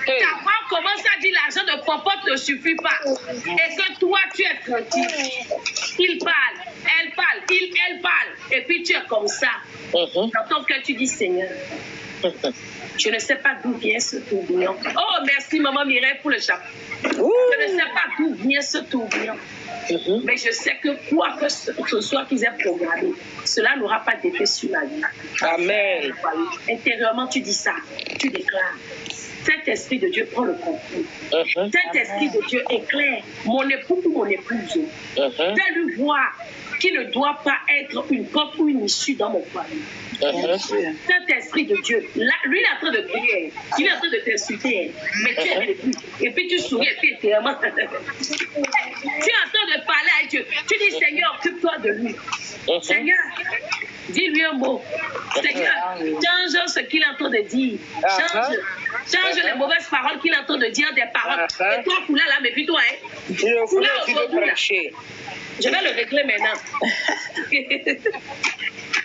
ta femme commence à dire l'argent de papa ne suffit pas et que toi tu es tranquille. Il parle, elle parle, elle parle et puis tu es comme ça. Dans ton cœur tu dis Seigneur, je ne sais pas d'où vient ce tourbillon. Oh merci maman Mireille pour le chapeau. Je ne sais pas d'où vient ce tourbillon. Mais je sais que quoi que ce soit qu'ils aient programmé, cela n'aura pas d'effet sur ma vie. Amen. Intérieurement, tu dis ça, tu déclares. Cet esprit de Dieu prend le contrôle. Cet esprit de Dieu éclaire mon époux ou mon épouse. Fais-lui voir qu'il ne doit pas être une porte ou une issue dans mon foyer. Cet esprit de Dieu, là, lui il est en train de crier, il est en train de t'insulter, mais tu es avec lui. Et puis tu souris et puis intérieurement, tu es en train de parler à Dieu. Tu dis Seigneur, occupe-toi de lui. Seigneur, dis-lui un mot. Seigneur, change ce qu'il est en train de dire. Change les mauvaises paroles qu'il est en train de dire, des paroles. Et toi, Poula, là, méfie-toi. Poula, aujourd'hui, là. Je vais le régler maintenant.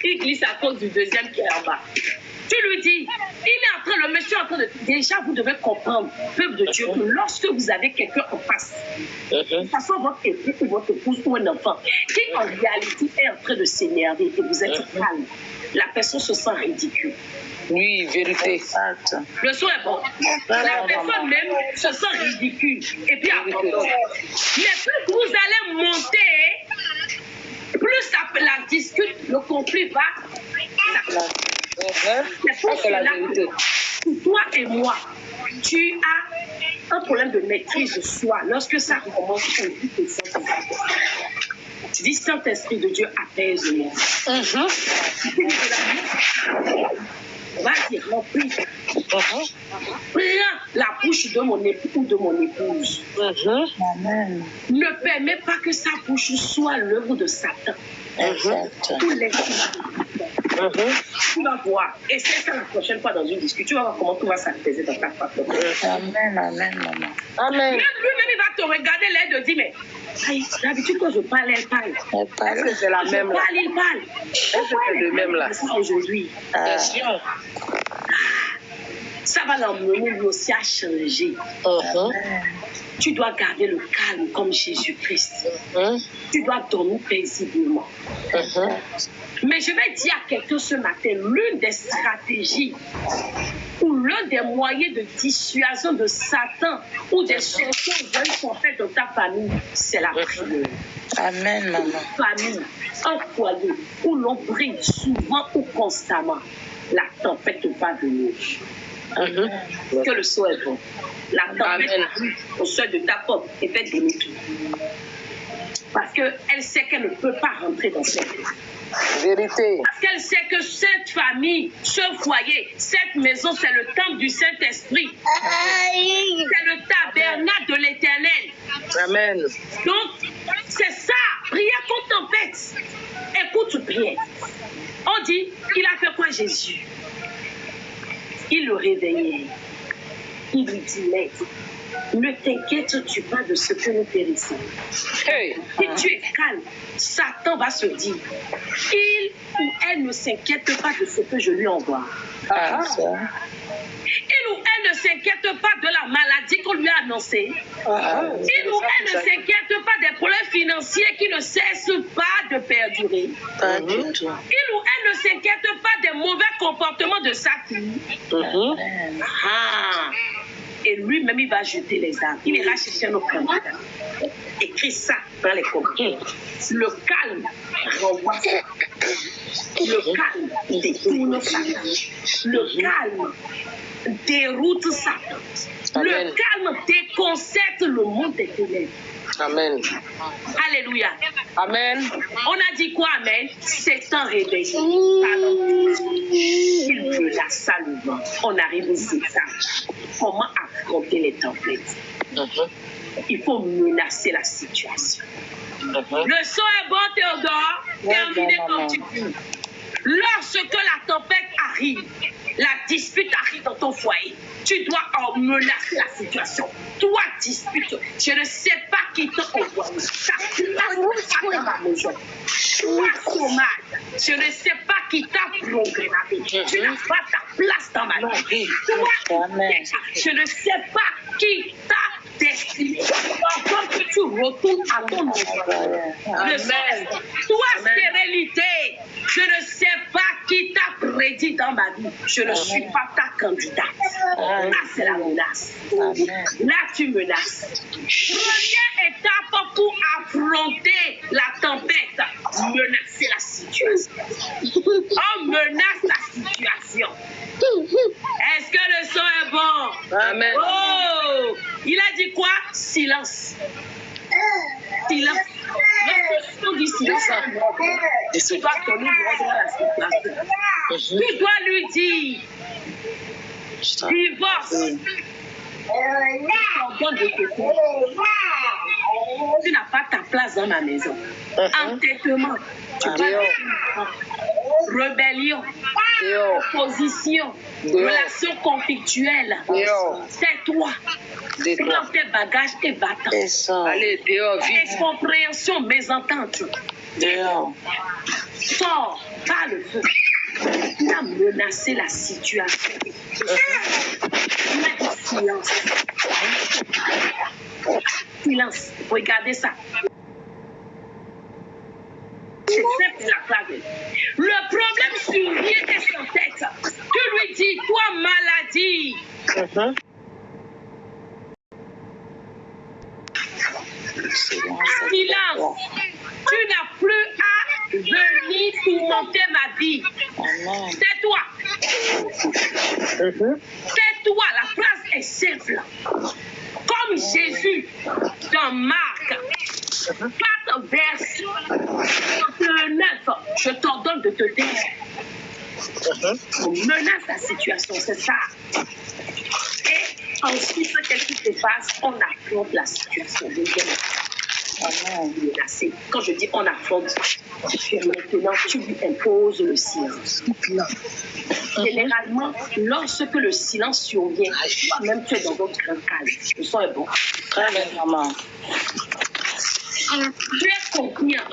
Il glisse à cause du deuxième qui est en bas. Tu lui dis, il est en train, le monsieur est en train de... Déjà, vous devez comprendre, peuple de Dieu, que lorsque vous avez quelqu'un en face, que ce soit votre époux ou votre épouse ou un enfant, qui en réalité est en train de s'énerver et vous êtes calme, la personne se sent ridicule. Oui, vérité. Exact. Le son est bon. La personne même se sent ridicule. Et puis abandonne. Mais plus vous allez monter, plus la discute, le conflit va. C'est pour C'est la cela vérité. que pour toi et moi, tu as un problème de maîtrise de soi, lorsque ça commence, on dit que Saint-Esprit. Tu dis Saint-Esprit de Dieu apaise-moi. Vas-y, remplis. Prends la bouche de mon époux ou de mon épouse. Amen. Ne permets pas que sa bouche soit l'œuvre de Satan. Exact. Tous les tu vas voir. Essaie ça la prochaine fois dans une discussion. Tu vas voir comment tout va s'apaiser dans ta famille. Amen, amen, maman. Amen. Lui-même, il va te regarder l'air de dire, mais aïe, d'habitude, quand je parle, elle parle. Elle Est-ce parle. que c'est la Je même là? parle, il parle. Est-ce que c'est le même là? Ça aujourd'hui. Ah, Ça va l'emmener lui aussi à changer. Tu dois garder le calme comme Jésus-Christ. Tu dois dormir paisiblement. Mais je vais dire à quelqu'un ce matin, l'une des stratégies ou l'un des moyens de dissuasion de Satan ou des solutions qui sont faites dans ta famille, c'est la prière. amen, maman. Famille, un foyer où l'on brille souvent ou constamment, la tempête va venir. Que le soir est bon. La tempête arrive au seuil de ta porte et fait donner tout. Parce qu'elle sait qu'elle ne peut pas rentrer dans cette vie. Vérité. Parce qu'elle sait que cette famille, ce foyer, cette maison, c'est le temple du Saint-Esprit. C'est le tabernacle de l'Éternel. Amen. Donc, c'est ça. Prière contre tempête. Écoute bien. On dit, il a fait quoi Jésus? Il le réveillait. Il lui dit, maître, ne t'inquiètes-tu pas de ce que nous périssons. Hey. Si tu es calme, Satan va se dire, il ou elle ne s'inquiète pas de ce que je lui envoie. Ah, ça. Il ou elle ne s'inquiète pas de la maladie qu'on lui a annoncée. Il ou elle ne s'inquiète pas des problèmes financiers qui ne cessent pas de perdurer. Pas du tout. Il ou elle ne s'inquiète pas des mauvais comportements de sa fille. Amen. Ah. Et lui-même, il va jeter les armes. Il ira chercher nos candidats. Écris ça dans les commentaires. Le calme renvoie Satan. Le calme détourne Satan. Le calme déroute Satan. Le Amen. calme déconcerte le monde des ténèbres. Amen. Alléluia. Amen. On a dit quoi, amen? C'est un réveil. Pardon. Il menaça le vent. On arrive au ça. Comment affronter les tempêtes? Il faut menacer la situation. Le son est bon, Théodore. Terminé comme tu dis. Lorsque la tempête arrive, la dispute arrive dans ton foyer, tu dois en menacer la situation. Toi, dispute, je ne sais pas qui t'a envoyé. Ta place dans ma maison. Toi, chômage, je ne sais pas qui t'a programmé. Tu n'as pas ta place dans ma vie. Toi, Amen. je ne sais pas qui t'a destiné. Encore que tu retournes à ton maison. Amen. Toi, stérilité, je ne sais pas qui t'a prédit dans ma vie. Je ne suis pas ta candidate. Là, c'est la menace. Amen. Là, tu menaces. Première étape pour affronter la tempête, menacer la situation. On menace la situation. Est-ce que le son est bon? Amen. Oh! Il a dit quoi? Silence. Silence. Lorsque on dit silence, tu dois donner l'ordre à la situation. Tu dois lui dire divorce. Pardon de tes fautes. Tu n'as pas ta place dans ma maison. Entêtement. Tu dois dire rébellion. Opposition. Relation conflictuelle. Tais-toi. Prends tes bagages et va-t'en. Et ça. Allez, dehors, vite. Incompréhension, mésentente. Dehors. Sors par le feu. Il a menacé la situation. Il a dit silence. Silence. Regardez ça. C'est simple la clave. Le problème survient et s'entête. Tu lui dis, toi maladie. Silence. Tu n'as plus à venir tourmenter ma vie. Amen. Tais-toi. Tais-toi. La phrase est simple. comme Jésus dans Marc 4, verset 39, je t'ordonne de te taire. On menace la situation, c'est ça. Et ensuite, qu'est-ce qui se passe? On affronte la situation. Menacé. Quand je dis on affronte, maintenant tu lui imposes le silence. Généralement, lorsque le silence survient, toi-même tu es dans votre grand calme. Le son est bon. Très bien, maman. Tu es combien?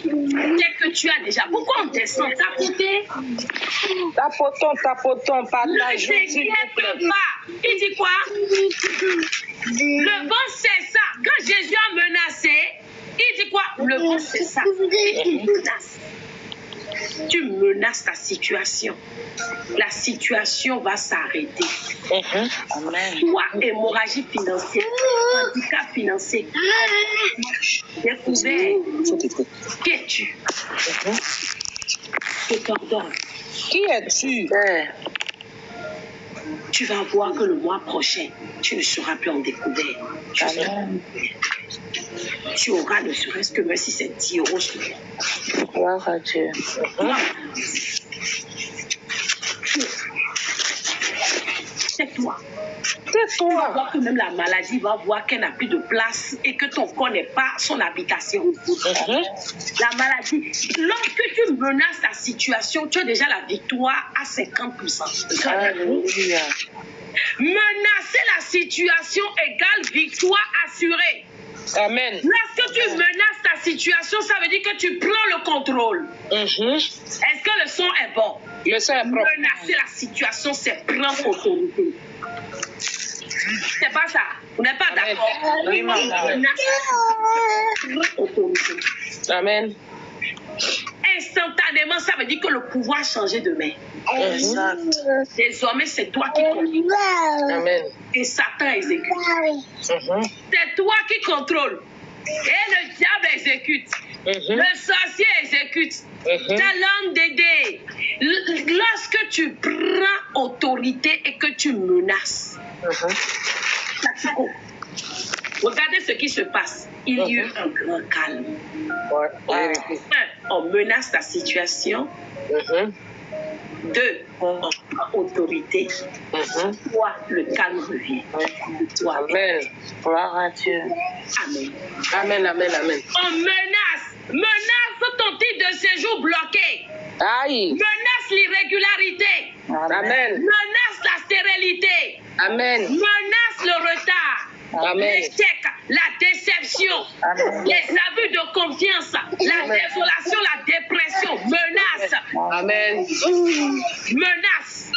Dès que tu as déjà. Pourquoi on descend? Tapoter? Tapotons, Ne partageons, s'il vous t'inquiète plaît. pas. Il dit quoi? Le vent c'est ça. Quand Jésus a menacé, il dit quoi? Le vent c'est ça. Il menace. Tu menaces ta situation. La situation va s'arrêter. Amen. Toi, hémorragie financière, handicap financier, découvert, qui es-tu? Je t'ordonne. Qui es-tu? Père, Tu vas voir que le mois prochain, tu ne seras plus en découvert. Amen. Tu auras ne serait-ce que même si c'est 10 euros sur toi. Gloire à Dieu. C'est toi. C'est Tu vas toi. voir que même la maladie va voir qu'elle n'a plus de place et que ton corps n'est pas son habitation. La maladie, lorsque tu menaces ta situation, tu as déjà la victoire à 50%. Alléluia. Menacer la situation égale victoire assurée. Amen. Lorsque tu menaces ta situation, ça veut dire que tu prends le contrôle. Est-ce que le son est bon? Le sang est propre. Menacer la situation, c'est prendre autorité. C'est pas ça. Vous n'êtes pas d'accord? Oui, maman. Menacer la situation, prendre autorité. Amen. Instantanément, ça veut dire que le pouvoir a changé de main. Exact. Désormais, c'est toi qui contrôles. Amen. Et Satan exécute. C'est toi qui contrôles. Et le diable exécute. Le sorcier exécute. Ta langue d'aider. Lorsque tu prends autorité et que tu menaces, regardez ce qui se passe. Il y a eu un grand calme. On menace ta situation. 2, on prend autorité. 3, le calme revient. Toi. Amen. Gloire à Dieu. Amen. Amen, amen, amen. On menace ton titre de séjour bloqué. Aïe. Menace l'irrégularité. Amen. Menace la stérilité. Amen. Menace le retard. Amen. L'échec, la déception, Amen. les abus de confiance, la désolation, la dépression. Menace. Amen. Menace.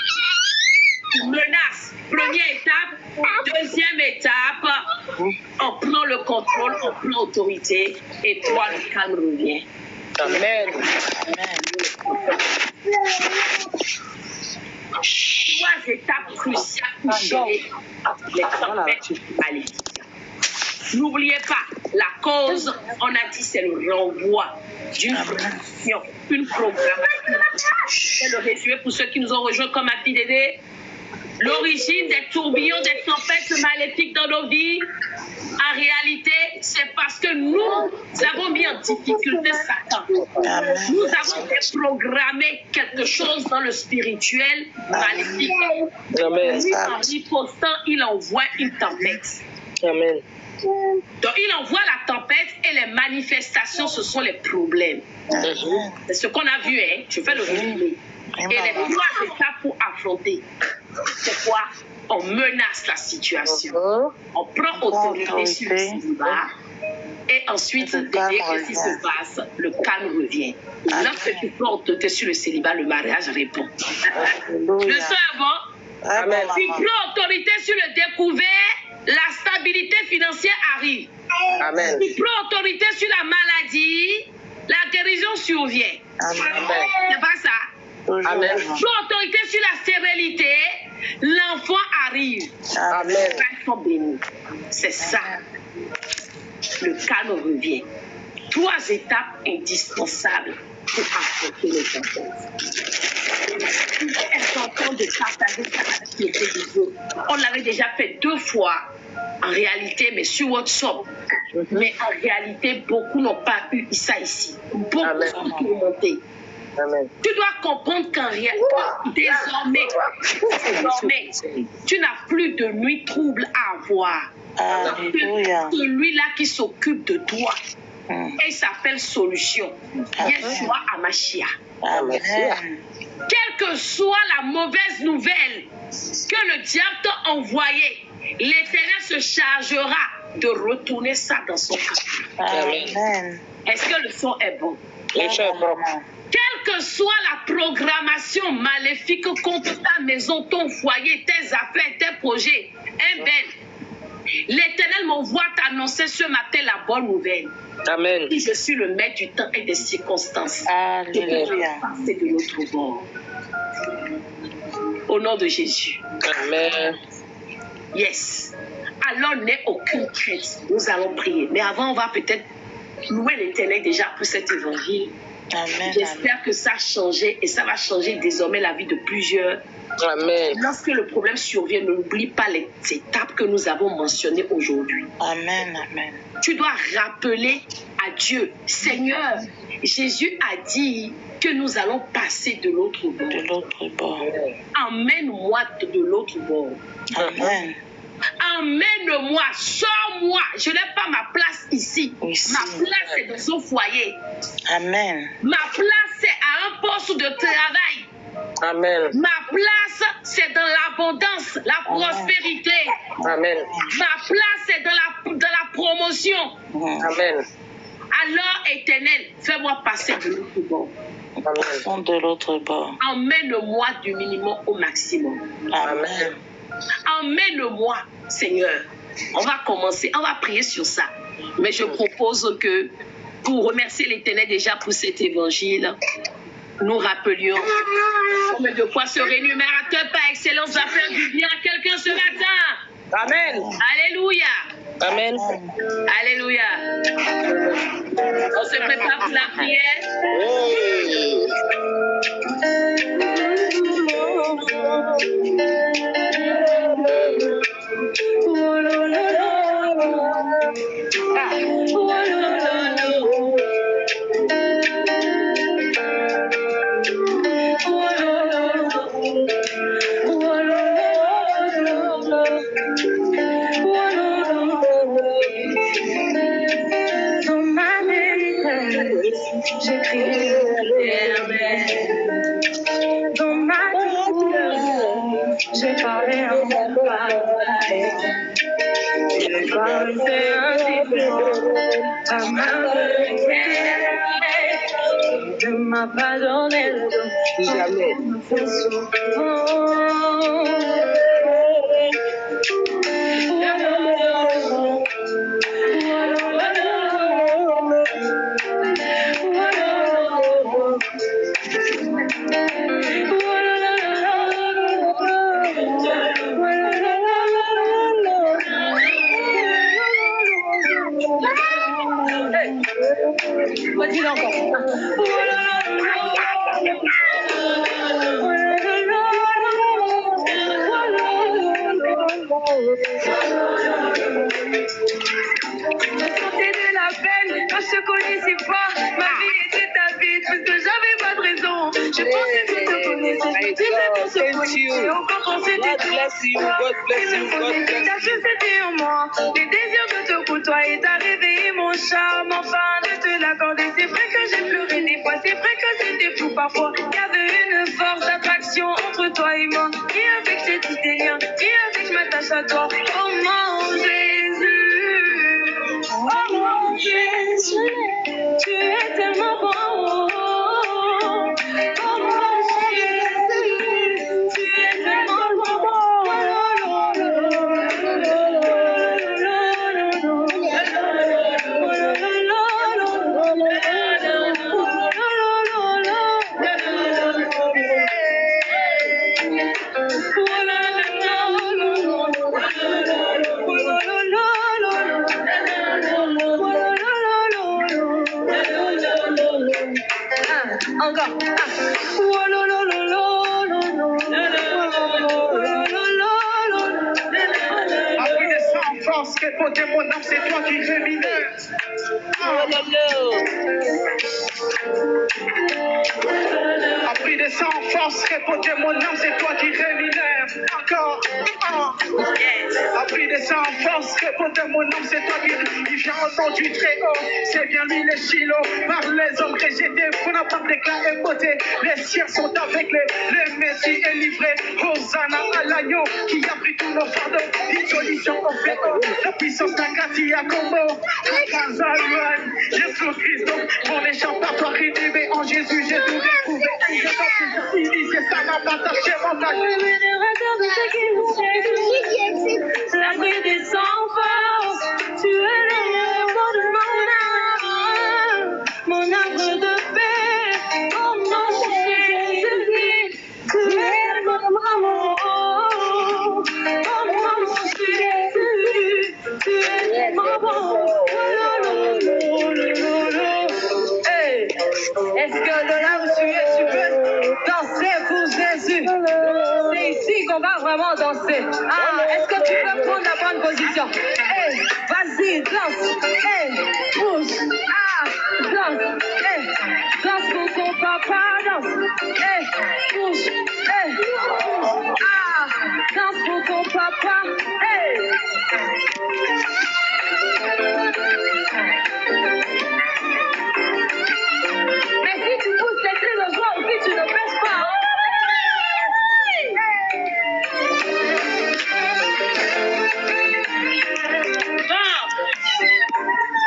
Menace. Première étape. Deuxième étape. On prend le contrôle, on prend l'autorité. Et toi, le calme revient. Amen. Trois étapes cruciales pour gérer les tempêtes maléfiques. N'oubliez pas, la cause, on a dit, c'est le renvoi d'une programmation, une programmation. C'est le résumé pour ceux qui nous ont rejoints comme APDD. L'origine des tourbillons, des tempêtes maléfiques dans nos vies, en réalité, c'est parce que nous avons mis en difficulté Satan. Nous avons déprogrammé quelque chose dans le spirituel maléfique. Amen. Lui, en ripostant, il envoie une tempête. Amen. Donc, il envoie la tempête et les manifestations, ce sont les problèmes. C'est ce qu'on a vu, hein? Je fais le résumé. Et les 3 étapes pour affronter, c'est quoi? On menace la situation. On prend autorité sur le célibat. Et ensuite, qu'est-ce qui se passe? Le calme revient. Lorsque tu prends autorité sur le célibat, le mariage répond. Le soir avant, Amen. tu prends autorité sur le découvert, la stabilité financière arrive. Amen. Tu prends autorité sur la maladie, la guérison survient. C'est pas ça? Amen. Tu prends autorité sur la stérilité, l'enfant arrive. Amen. Les frères sont bénis. C'est ça. Le calme revient. 3 étapes indispensables pour affronter les tempêtes. Est important de partager ça avec les autres. On l'avait déjà fait 2 fois en réalité, mais sur WhatsApp. Mais en réalité, beaucoup n'ont pas eu ça ici. Beaucoup sont tourmentés. Amen. Tu dois comprendre qu'en réalité, désormais, tu n'as plus de nuit trouble à avoir. Alléluia. Celui-là qui s'occupe de toi, il s'appelle solution. Yeshua Amashia. Amen. Quelle que soit la mauvaise nouvelle que le diable t'a envoyée, l'Éternel se chargera de retourner ça dans son cœur. Amen. Est-ce que le son est bon? Le son est bon. Quelle que soit la programmation maléfique contre ta maison, ton foyer, tes affaires, tes projets, l'Éternel m'envoie t'annoncer ce matin la bonne nouvelle. Amen. Si je suis le maître du temps et des circonstances, Alléluia. je vais passer de l'autre bord. Au nom de Jésus. Amen. Yes. Alors, n'aie aucune crainte. Nous allons prier. Mais avant, on va peut-être louer l'Éternel déjà pour cet évangile. Amen. J'espère que ça a changé et ça va changer désormais la vie de plusieurs. Amen. Lorsque le problème survient, n'oublie pas les étapes que nous avons mentionnées aujourd'hui. Amen. Amen. Tu dois rappeler à Dieu, Seigneur, Jésus a dit que nous allons passer de l'autre bord. De l'autre bord. Emmène-moi de l'autre bord. Amen. Emmène-moi, sors-moi. Je n'ai pas ma place ici. Ici. Ma place est dans son foyer. Amen. Ma place c'est à un poste de travail. Amen. Ma place c'est dans l'abondance, la prospérité. Amen. Ma place c'est dans la promotion. Amen. Alors, Éternel, fais-moi passer de l'autre bord. Passons de l'autre bord. Emmène-moi du minimum au maximum. Amen. Emmène-moi, Seigneur. On va commencer, on va prier sur ça. Mais je propose que, pour remercier l'Éternel déjà pour cet évangile, nous rappelions combien de fois ce rémunérateur par excellence va faire du bien à quelqu'un ce matin. Amen. Alléluia. Amen. Alléluia. On se prépare pour la prière. Dans ma douleur, j'ai parlé à mon papa. J'ai parlé indifférent à ma requête. Ne m'a pas donné le don, jamais me fait Dis-le encore. De la peine, quand je te connaissais pas, ma vie était ta vie, parce que j'avais pas de raison. Je pensais que te connaissais, tu sais qu'on se connaissait, encore quand c'était tout. Ta chose était en moi, les désirs de te côtoyer, t'as réveillé mon charme, enfin de te l'accorder. C'est vrai que j'ai pleuré des fois, c'est vrai que c'était fou parfois. Il y avait une force d'attraction entre toi et moi, qui a fait que j'ai tissé des liens, qui a fait que je m'attache à toi. Oh mon Jésus. Oh mon Jésus, tu es tellement bon. Oh mon Jésus, tu es tellement bon. Encore. force, répondez mon âme, c'est toi qui rémunère. Appris des sans force, répondez mon âme, c'est toi qui rémunère. Encore, appris des sans force, répondez mon âme, c'est toi qui vient au nom du Très-Haut. C'est bien lui les silos, par les hommes rejetés, pour n'a pas d'éclat et beauté. Les siens sont avec les messie est livré. Hosanna à l'agneau qui a pris tous nos fardeaux. Dissolution au féo, la puissance d'Agati à Combo. Jésus-Christ, donc mon échappatoire inhibé en Jésus, j'ai tout découvert. Initié, ça n'a pas taché mon âge. L'abri des sans force, tu es l'amour de mon arbre de paix, oh mon Jésus, tu es mon amour, oh mon Jésus, tu es mon amour. Hey, est-ce que de là où tu peux danser pour Jésus? C'est ici qu'on va vraiment danser. Ah, est-ce que tu peux prendre la bonne position? Hey, vas-y, danse. Hey, bouge. Ah, danse. Hey, danse pour ton papa, danse. Hey, bouge. Hey, bouge. Ah, danse pour ton papa. Hey. Mais si tu pousses les cris de joie aussi, tu ne pèses pas.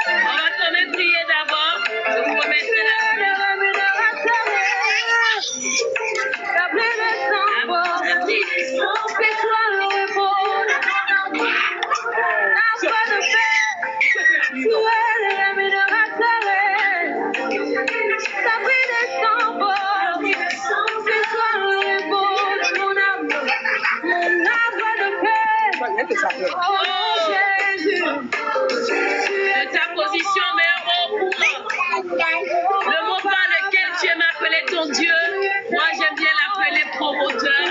On va quand même prier d'abord. Je vous remettrai la prière. De ta position, mais un mot pour le mot par lequel tu aimes appeler ton Dieu. Moi, j'aime bien l'appeler promoteur,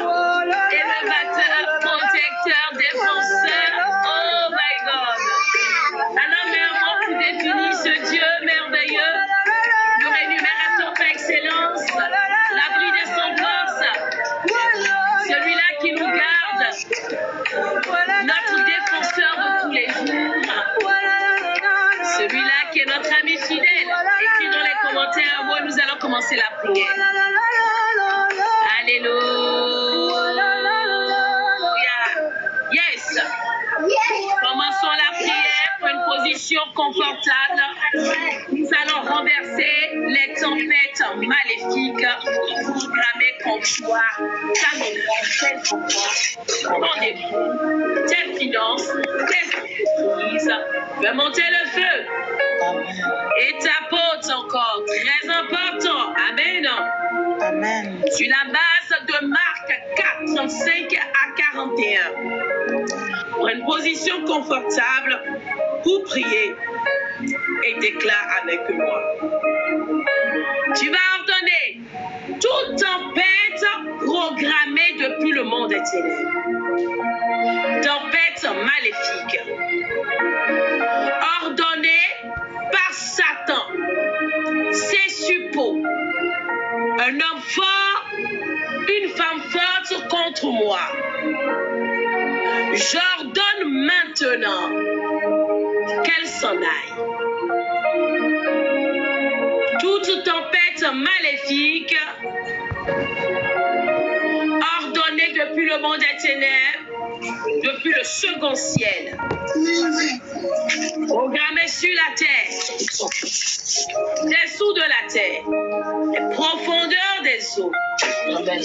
élevateur, protecteur, défenseur. Oh my God. Alors, mais un mot pour définir ce Dieu merveilleux, le rémunérateur par excellence, l'abri des sans force, celui-là qui nous garde, notre défenseur de tous les jours, celui-là qui est notre ami fidèle. Écris dans les commentaires, moi nous allons commencer la prière. Alléluia. Yes. Commençons la prière pour une position confortable. Nous allons renverser les tempêtes maléfiques programmées contre toi, ta maison, ton début, tes finances, tes entreprises. Fais monter le feu. Et ta porte encore, très important. Amen. Amen. Sur la base de Marc 4, 35 à 41. Pour une position confortable pour prier et déclare avec moi. Tu vas ordonner toute tempête programmée depuis le monde des ténèbres. Tempête maléfique. Ordonnée par Satan. Ses suppôts. Un homme fort, une femme forte contre moi. J'ordonne maintenant qu'elle s'en aille. Toute tempête maléfique ordonnée depuis le monde des ténèbres, depuis le second ciel, programmée sur la terre, dessous de la terre, les profondeurs des eaux. Amen.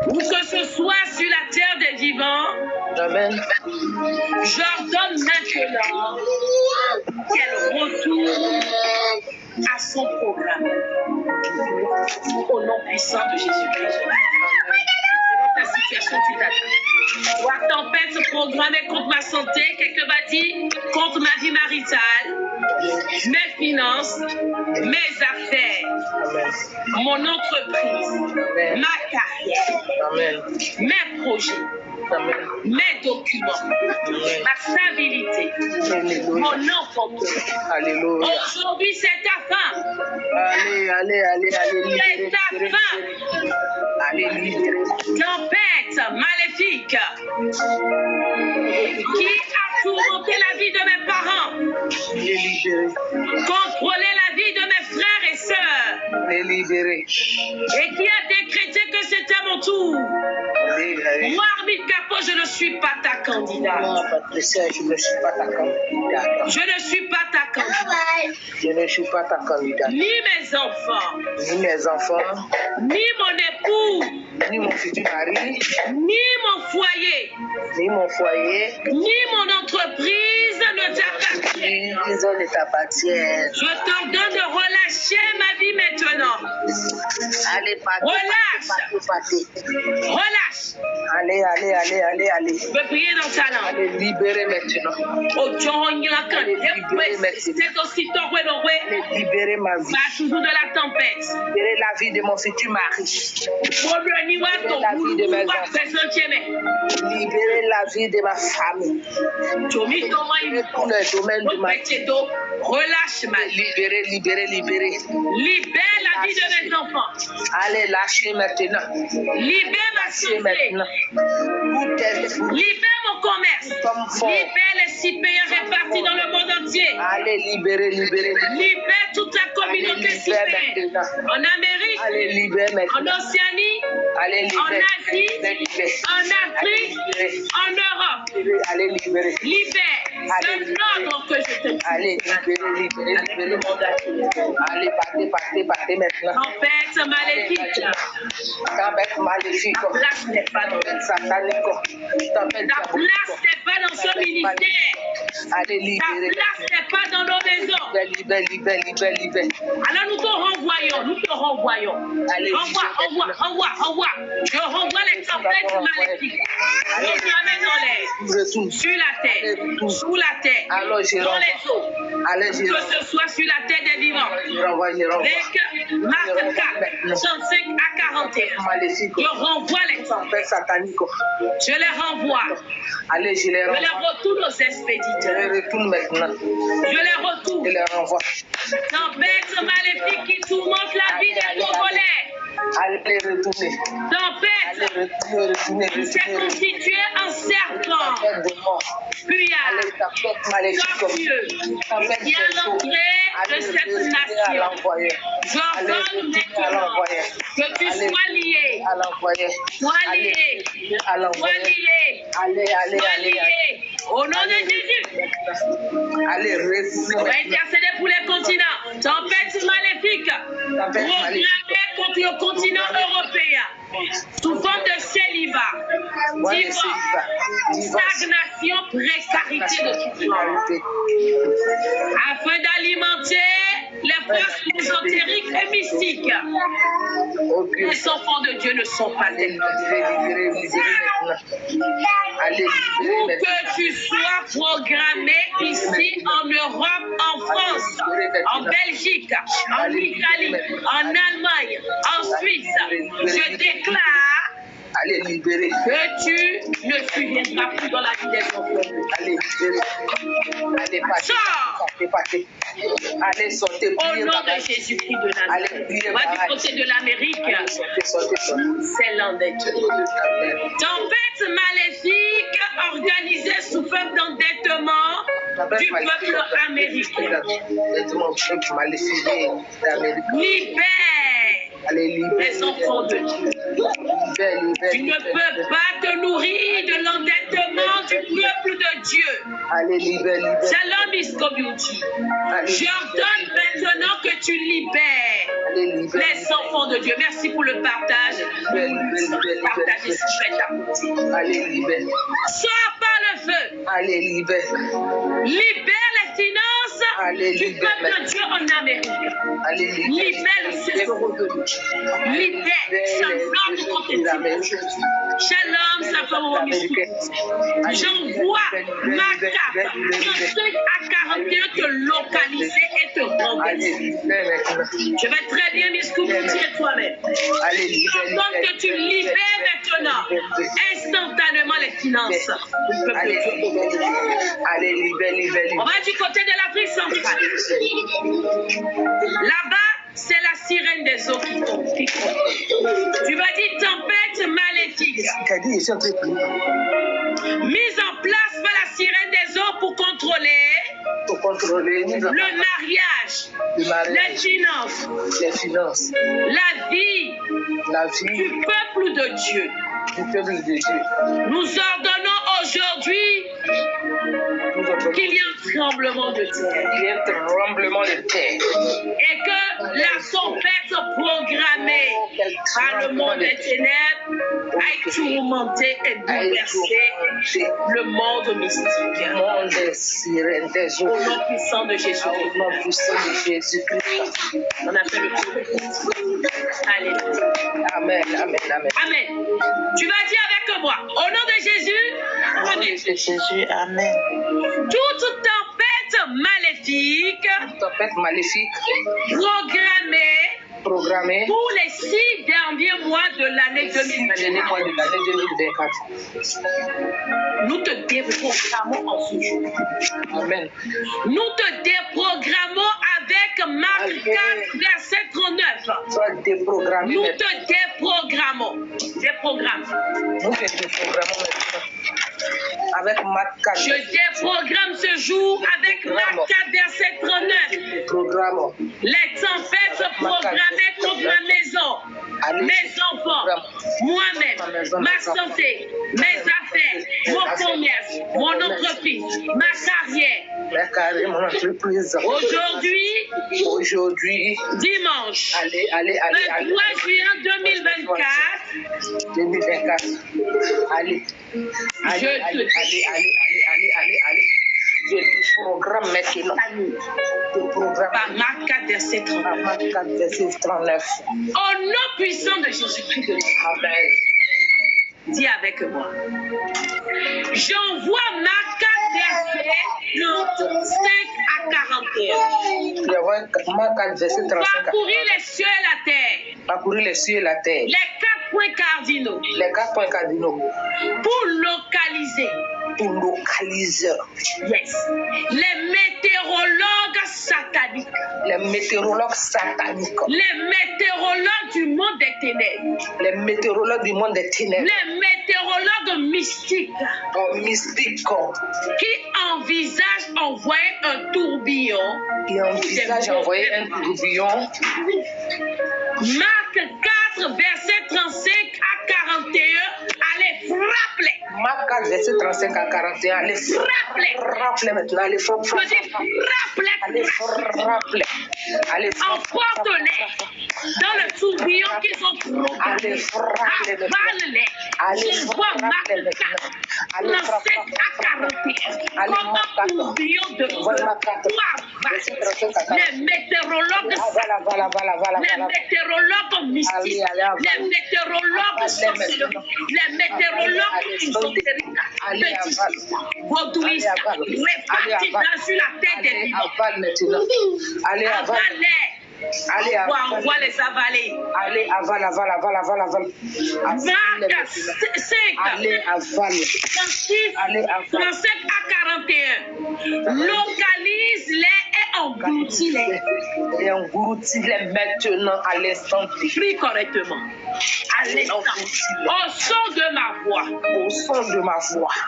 Où que ce soit sur la terre des vivants, amen. J'ordonne maintenant qu'elle retourne à son programme. Au nom puissant de Jésus-Christ. Dans ta situation, tu t'attends. Toi, tempête programmée contre ma santé, quelqu'un va dire contre ma vie maritale, mes finances, mes affaires, mon entreprise, ma carrière, mes projets. mes documents, ma stabilité, mon enfantement. Alléluia. Aujourd'hui, c'est ta fin. Allez. C'est ta fin. Allez, libérez. Tempête maléfique qui a tourmenté la vie de mes parents, Libérez. contrôlé la vie de mes frères et sœurs, Libérez. et qui a décrété que c'était mon tour. Moi, Armide Capo, je ne suis pas ta candidate. Non, Patricia, je ne suis pas ta candidate. Je ne suis pas ta candidate. Je ne suis pas ta candidate. Ni mes enfants, Ni mes enfants, ni mon époux, ni mon futur mari, ni mon foyer, ni mon foyer, ni mon entreprise ne t'appartiennent. ils ne t'appartiennent. Je t'ordonne de relâcher ma vie maintenant. Allez, partez. Relâche. Relâche. Allez. Je peux prier dans ta langue. Allez, libérez maintenant. Allez, libérez ma vie. Pas toujours de la tempête. Libérez la vie de mon futur mari. Libérez la vie de ma famille. Libérez tous les domaines de ma vie. Relâche ma vie. Libérez. Libère la vie de mes enfants. Allez, lâchez maintenant. Libère ma Lâchez santé. maintenant. Tout est fou. Libère mon commerce. Comme fort. Libère les 6 pays répartis dans le monde entier. Allez, libérez. Libère toute la communauté Allez, libère citoyenne. maintenant. En Amérique, Allez, libérez en maintenant. Océanie, Allez, en libérez. Asie, en Afrique, en Europe. Allez, libérez. Libère. C'est l'ordre que je te dis. Allez, libérez. Allez, partez maintenant. Tempête maléfique. Tempête maléfique. Ta place n'est pas dans Tempête satanique. Tempête Ta diabolique. place n'est pas dans ce ministère. Allez, Ta libérez. place n'est pas dans nos maisons. Libérez. Alors nous te renvoyons. Allez, Envoie. Je renvoie les tempêtes maléfiques. Je ramène dans l'air, Retourne. sur la terre, sous la terre, Alors, je dans renvoie. les eaux. Allez, je Que renvoie. ce soit sur la terre des vivants. Je renvoie. Avec Marc 4, 35 à 41. Maléfique. Je renvoie les tempêtes. Tempête satanique. Je les renvoie. Allez, je les Je les renvoie. retourne aux Je expéditeurs. les retourne maintenant. Je les retourne. Je les renvoie. Tempête maléfique qui tourmente la vie des Congolais. Allez, retournez. Tempête Retournez. qui s'est constituée en serpent. Tempête de mort. Puis à Allez, tempête maléfique. Dieu Tempête qui a l'entrée de Allez, cette retournez à nation. l'envoyeur. J'ordonne maintenant que tu sois lié. À l'envoyeur. Sois lié. À Sois l'envoyeur. lié. Allez. Sois lié. Au nom de Jésus. Allez, On va retournez. intercéder pour les continents. Tempête maléfique. Programmée contre le continent européen. Sous forme de célibat. Divorce. Stagnation, précarité de tout genre. Afin d'alimenter les forces ésotériques et mystiques. Les enfants de Dieu ne sont pas des Où que tu sois programmé ici en Europe, en France, en Belgique, en Italie, en Allemagne, en Suisse, je déclare Allez, libérer. que tu ne survivras plus dans la vie des enfants. Allez, libérer. Allez, partez. Allez, sortez. Au nom de Jésus-Christ de Nazareth. On va du côté de l'Amérique. Sortez. C'est l'endettement. Tempête maléfique organisée sous forme d'endettement du peuple américain. Libère les enfants de Dieu. Tu ne peux pas te nourrir de l'endettement du peuple de Dieu. Shalom is community. J'ordonne maintenant que tu libères les enfants de Dieu. Merci pour le partage. Partagez ce fait à côté. Sors par le feu. Libère les finances du peuple de Dieu en Amérique. Libère le revenu. Libère Shalom contre tes Shalom, ça fait mon j'envoie ma carte de 5 à 41 te localiser et te grande Allez, libère maintenant. Je vais très bien, Miss Coupe, tirer toi-même. Allez, libère, Donc que tu libères maintenant instantanément les finances du peuple Allez, de Dieu. allez, libère. On va du côté de l'Afrique centrale. Là-bas, c'est la sirène des eaux qui tombe. Tu vas dire tempête maléfique. Mise en place par la sirène des eaux pour contrôler le mariage, les finances, la vie du peuple de Dieu. Nous ordonnons aujourd'hui qu'il y ait un tremblement de terre. Et que la tempête programmée par le monde des ténèbres aille tourmenter et bouleverser le monde mystique. Au nom puissant de Jésus-Christ. On appelle le tour de Christ. Alléluia. Amen. Amen. Tu vas dire avec moi, au nom de Jésus, De Jésus, Amen. toute tempête maléfique programmée pour les 6 derniers mois de l'année 2024. Nous te déprogrammons en ce jour. Amen. Nous te déprogrammons avec Marc 4, verset 39. Sois déprogrammé. Nous te déprogrammons. Déprogramme. Nous te déprogrammons maintenant. Avec Marc 4. Je déprogramme ce jour avec Marc 4, verset 39. Programme. Les tempêtes programmées contre ma maison, mes enfants, moi-même, ma santé, mes affaires, mon commerce, mon entreprise, ma carrière. Mon entreprise. Aujourd'hui, dimanche, Allez. 23 juin 2024, Allez. Je déprogramme maintenant. Par Marc 4, verset 39. Marc 4, verset 39. Au nom puissant de Jésus-Christ de Nazareth. Amen. Dis avec moi. J'envoie Marc 4, verset 35 à 41. Marc 4, verset 35. Parcourir les cieux et la terre. Parcourir les cieux et la terre. Les 4 points cardinaux. Les 4 points cardinaux. Pour localiser. Yes. Les météorologues sataniques. Les météorologues sataniques. Les météorologues du monde des ténèbres. Les météorologues du monde des ténèbres. Les météorologues mystiques. Mystiques. Qui envisagent envoyer un tourbillon. Marc 4, verset 35 à 41. Allez, frappe-les. Marc 4, verset 35 à 41. Allez, frappe-les maintenant. Allez, frappe-les. Allez, emporte-les dans le tourbillon qu'ils ont programmé. Avale-les. J'envoie Marc 4, 37 à 41. Comme un tourbillon de feu. Les météorologues mystiques, les météorologues sorciers, les météorologues ésotériques, fétichistes, vaudouistes, répartis sur la tête des vivants. Avale-les. On va les avaler. Allez, avale. Marc 5, 35 à 41. Localise-les et engloutis-les. Et engloutis-les maintenant à l'instant. Prie correctement. À l'instant. Au son de ma voix.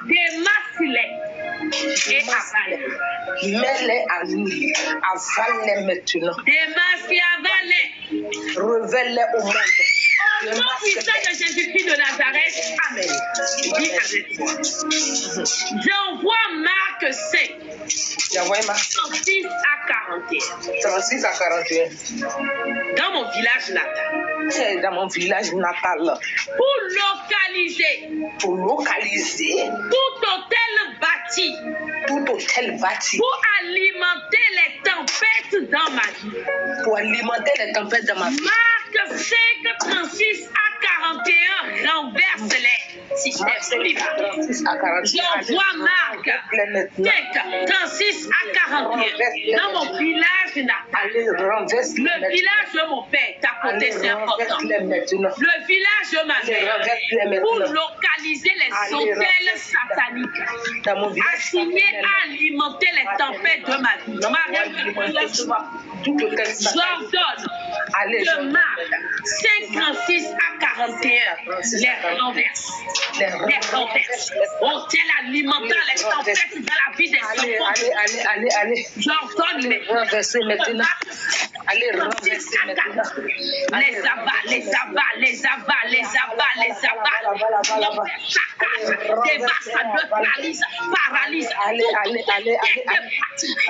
Démasse-les. Et avale. Mets-les à nous. Avale-les maintenant. Démasse et avale. Révèle-les au monde. Au nom puissant de Jésus-Christ de Nazareth. Amen. Dis avec moi. J'envoie Marc 5. 36 à 41. Dans mon village natal. Pour localiser. Tout hôtel bâti. Tout hôtel bâti. Pour alimenter les tempêtes dans ma vie. Pour alimenter les tempêtes dans ma vie. Marc 5, 36 à 41, renverse-les. Si c'est privé. J'envoie Marc 5, 36 à 41 dans mon village natal. Le village de mon père, t'as côté c'est important. Le village de ma mère. Pour localiser les hôtels sataniques. Assigné à alimenter les tempêtes de ma vie. J'ordonne que Marc 5, 36 à 41 les renverse. Les renverse. Hôtel alimentant les tempêtes dans la vie des enfants. Allez. J'ordonne les renverser maintenant. Allez, renverser maintenant. Les abats. Dévaste, neutralise, paralyse. Allez.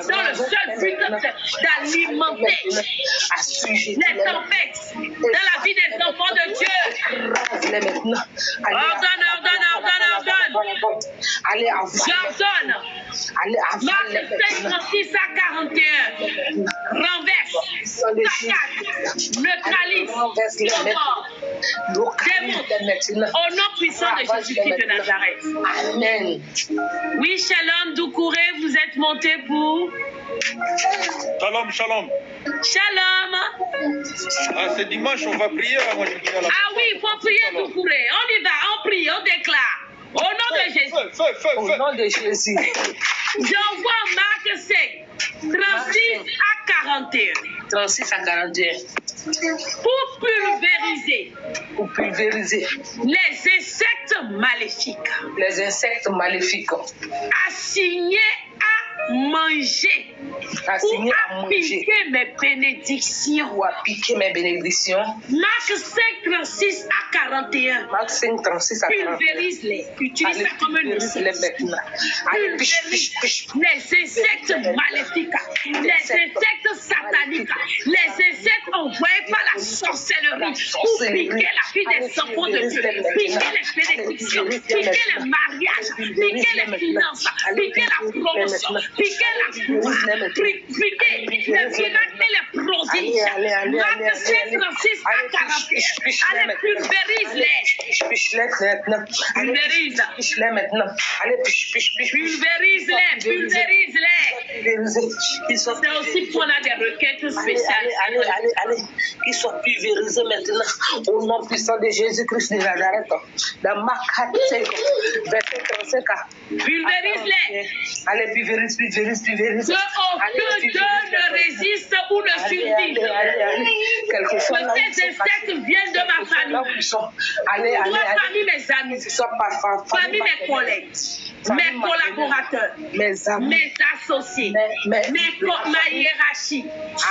Dans le seul but d'alimenter les tempêtes dans la vie des enfants de Dieu. Ordonne. J'ordonne. Marc 56 à 41. Renverse. Saccade. Neutralise. Démonte. Au nom puissant de Jésus-Christ de Nazareth. Amen. Oui, Shalom Doucouré, vous êtes monté pour. Shalom. C'est dimanche, on va prier. Moi, je dis à la... Ah oui, il faut prier Doucouré. On y va, on prie, on déclare. Au nom de Jésus. Au nom de Jésus. J'envoie Marc 5, 36 à 41. 36 à 41. Pour pulvériser les insectes maléfiques. Assignés à manger. Assigné à manger. Mes bénédictions. Ou à piquer mes bénédictions. Marc 5, 36 à 41. Marc 5, 36 à 41. Pulvérise-les. Utilise ça comme un outil. Pulvérise les insectes maléfiques. Les insectes sataniques. Les insectes envoyés par la sorcellerie. Pour piquer la vie des enfants de Dieu. Piquer les bénédictions. Piquer les mariages. Piquer les finances. Piquer la promotion. Piquer la gloire. Piquer les miracles et les prodiges. Marc 5, 36 à 41. Allez, pulvérise-les. Pulvérise-les maintenant. Allez, Pulvérise-les. C'est aussi qu'on a des requêtes spéciales. Allez. Qu'ils soient pulvérisés maintenant. Au nom puissant de Jésus-Christ de Nazareth. Dans Marc 5, verset 35. Pulvérise-les. Allez, pulvérise. Que aucun d'eux ne résiste ou ne survive. Que ces insectes viennent de ma famille. Famille, mes amis. Famille, mes collègues. Mes collaborateurs. Mes associés. Ma hiérarchie.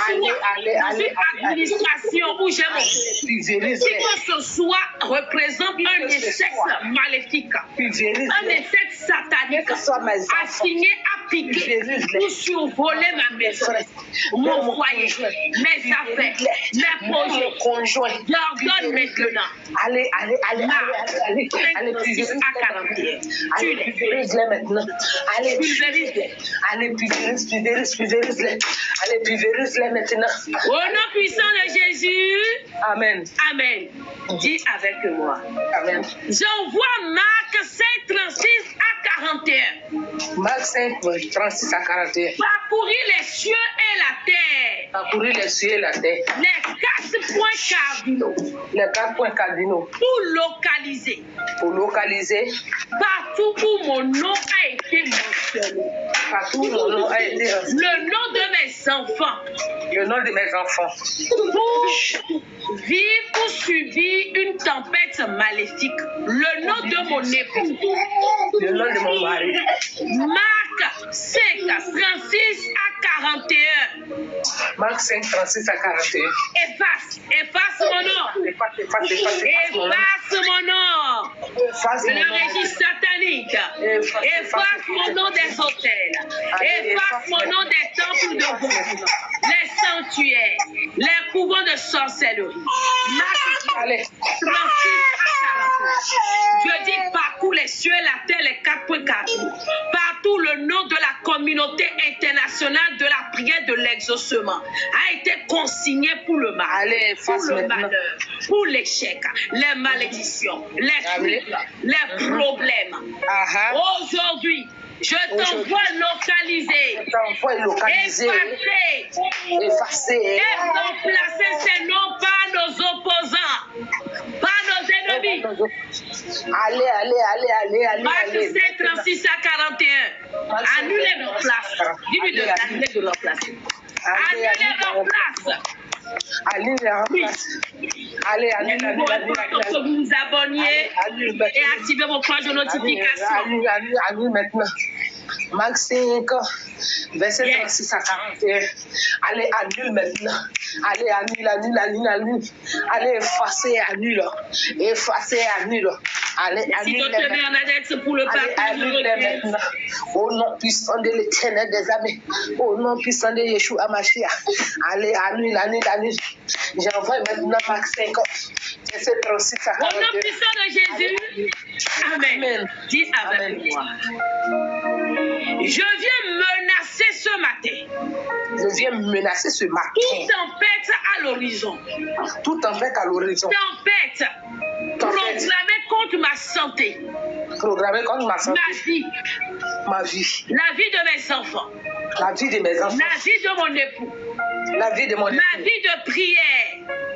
Dans une administration où j'ai mon si que ce soit représente un insecte maléfique. Un insecte satanique. Assigné à piquer ou survoler ma maison, mon foyer, mes affaires, mes projets. J'ordonne maintenant. Allez, pulvérise à 41. Pulvérise-les maintenant. Allez, pulvérise-les. Allez, pulvérise-les maintenant. Au nom puissant de Jésus. Amen. Dis avec moi. Amen. J'envoie Marc 5, 36 à 41. Marc 5, 36 à 41. Parcourir les cieux et la terre. Parcourir les cieux et la terre. Les 4 points cardinaux. Pour localiser. Partout où mon nom a été mentionné. Le nom de mes enfants. Pour vivre ou subir une tempête maléfique. Le nom de mon époux. Le nom de mon mari. Marc 5, 36 à 41. Marc 5, 36 à 41. Efface mon nom. Efface mon nom. Le registre satanique. Efface mon nom des hôtels. Efface mon nom des temples de Bouddha. Les sanctuaires. Les couvents de sorcellerie. Marc 36 à 41. Je dis parcours les cieux et la terre, les 4.4. Partout le nom de la communauté internationale de la prière de l'exaucement a été consigné pour le mal, pour le malheur, pour l'échec, les malédictions, les troubles, les problèmes. Aujourd'hui, je t'envoie localiser, effacer et remplacer ces noms par nos opposants, par nos ennemis. Allez. Marc 7, 36 à 41. Annulez nos places. Dis-lui de l'annuler, de leur place. Annulez leur place. Allez. Que vous vous abonniez et activez vos cloches de notification. Annule maintenant. Marc 5, verset 36 à 41. Allez, annule maintenant. Allez, annule. Allez, effacer, annule. Allez, si annule maintenant. Pour le maintenant. Au nom puissant de l'Éternel des armées. Au nom puissant de Yeshua Mashiach. Allez, annule. J'envoie maintenant Marc 5, verset 36 à 41. Au nom puissant de Jésus. Amen. Dis avec moi. Je viens menacer ce matin. Toute tempête à l'horizon. Tempête programmée contre ma santé. Ma vie. La vie de mes enfants. La vie de mon époux. Ma vie de prière.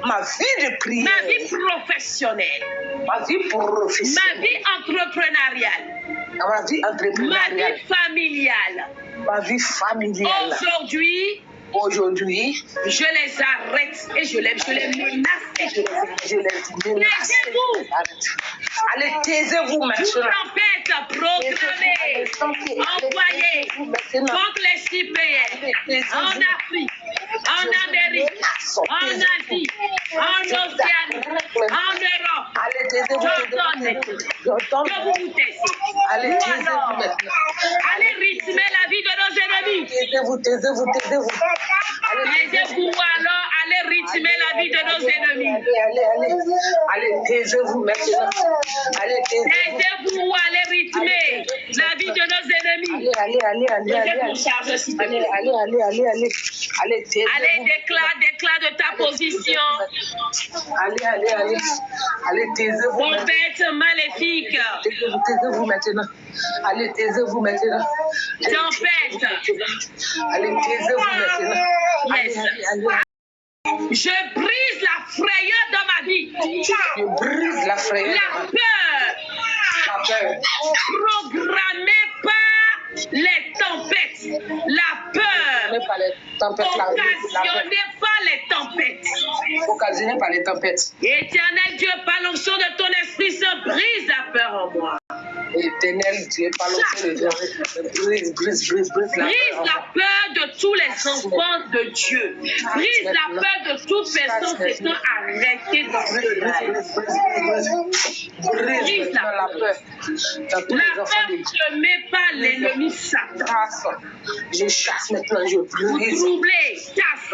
Ma vie professionnelle. Ma vie entrepreneuriale. Ma vie familiale. Aujourd'hui, je les arrête et je les menace et je les taisez-vous. Allez, taisez-vous maintenant. Toute tempête programmée, envoyée contre les Cypriens, en Afrique, en Amérique, en Asie, en Océanie, en Europe. J'ordonne que vous vous taisiez. Allez, taisez-vous maintenant. Allez rythmer la vie de nos ennemis. Taisez-vous. Taisez-vous alors, allez rythmer la vie de nos ennemis. Allez, taisez-vous maintenant. Taisez-vous, allez rythmer la vie de nos ennemis. Allez, déclare de ta position. Allez, taisez-vous. Tempête maléfique. Taisez-vous maintenant. Allez, taisez-vous maintenant. Tempête. Allez, taisez-vous maintenant. Yes. Je brise la frayeur dans ma vie. Je brise la frayeur. La peur. Programmée par les tempêtes. La peur. Occasionnée par les tempêtes. Éternel Dieu, par l'onction de ton esprit, se brise la peur en moi. Éternel Dieu, par l'onction de ton esprit, brise la peur de tous les enfants de Dieu. Brise la peur de toute personne qui sont arrêtées dans ce live. Brise la peur. La peur semée par l'ennemi Satan. Je chasse maintenant, je brise. Vous troublez, chasse.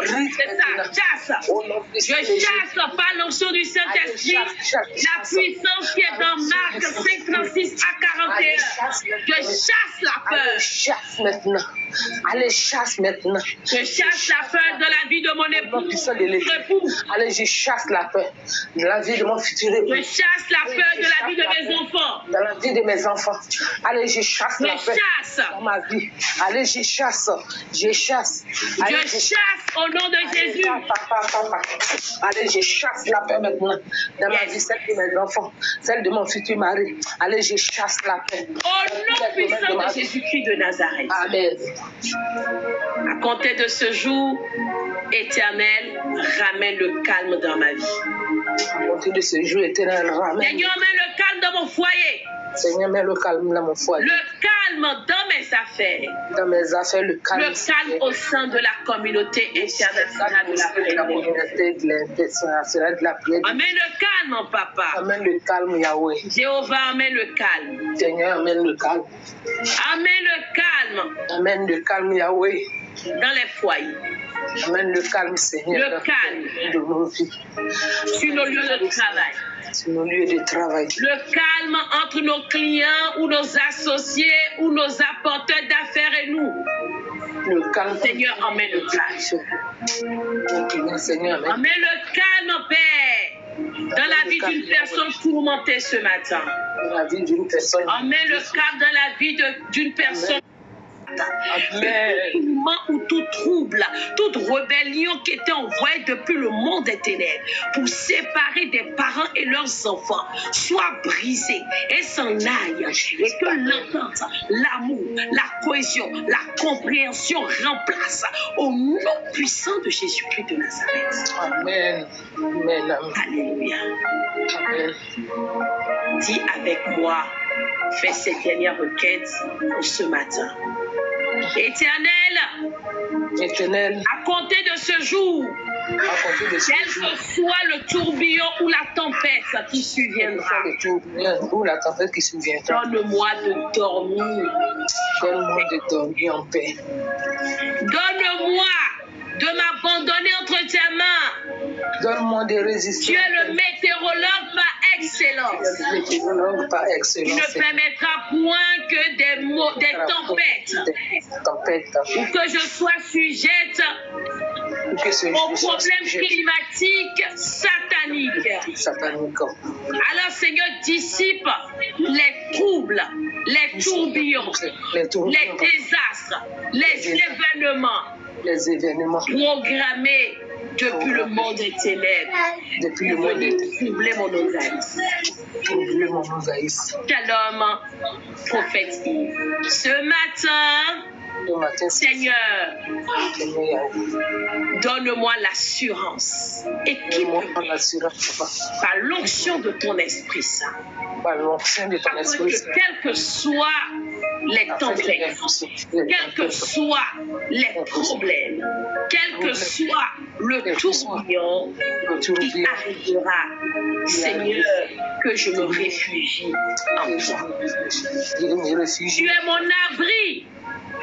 Je chasse par l'onction du Saint-Esprit la puissance qui est dans Marc 5, 36 à 41. Je chasse la peur. Allez, chasse maintenant. Je chasse la peur de la vie de mon époux. Allez, je chasse la peur de la vie de mon futur époux. Je chasse la peur de la vie de mes enfants. Dans la vie de mes enfants. Allez, je chasse la peur dans ma vie. Allez, je chasse. Je chasse au nom de Jésus. Allez, je chasse la peur maintenant dans ma vie, celle de mes enfants, celle de mon futur mari. Allez, je chasse la peur. Au nom puissant de Jésus-Christ de Nazareth. Amen. À compter de ce jour, Éternel, ramène le calme dans ma vie. À compter de ce jour, Éternel, ramène. Seigneur, mets le calme dans mon foyer. Seigneur, mets le calme dans mon foyer. Le calme dans mes affaires. Dans mes affaires, le calme. Le calme au sein de la communauté internationale de la prière. Amène le calme, papa. Amène le calme, Yahweh. Jéhovah, amène le calme. Seigneur, amène le calme. Amène le calme. Amène le calme, Yahweh. Dans les foyers. Amène le calme, Seigneur. Le calme. De nos vies. Sur nos lieux de travail. sur nos lieux de travail. Le calme entre nos clients ou nos associés ou nos apporteurs d'affaires et nous. Le calme. Seigneur, emmène le calme. Seigneur, emmène le calme, Père, dans la vie d'une personne tourmentée ce matin. Dans la vie d'une personne. Emmène le calme dans la vie d'une personne. Amen. Tout mouvement ou tout trouble, toute rébellion qui était envoyée depuis le monde des ténèbres pour séparer des parents et leurs enfants soit brisée et s'en aille, et que l'entente, l'amour, la cohésion, la compréhension remplace au nom puissant de Jésus-Christ de Nazareth. Amen. Amen. Amen. Alléluia. Amen. Dis avec moi, fais cette dernière requête pour ce matin. Éternel, à compter de ce jour, quel que soit le tourbillon ou la tempête qui surviendra, donne-moi de dormir. Donne-moi de dormir en paix. Donne-moi de m'abandonner entre tes mains. Donne-moi de résister. Tu es le météorologue par excellence. Tu ne permettras point que des tempêtes ou que je sois sujette aux problèmes climatiques sataniques. Alors, Seigneur, dissipe les troubles, les tourbillons, les désastres, les événements programmés depuis le monde des ténèbres, troubler mon organisme. Shalom, prophète Yves. Ce matin, Seigneur, donne-moi l'assurance. Équipe-moi par l'onction de ton Esprit Saint. Quels que soient les tempêtes, quels que soient les problèmes, quel que soit le tourbillon qui arrivera, Seigneur, que je me réfugie en toi. Tu es mon abri.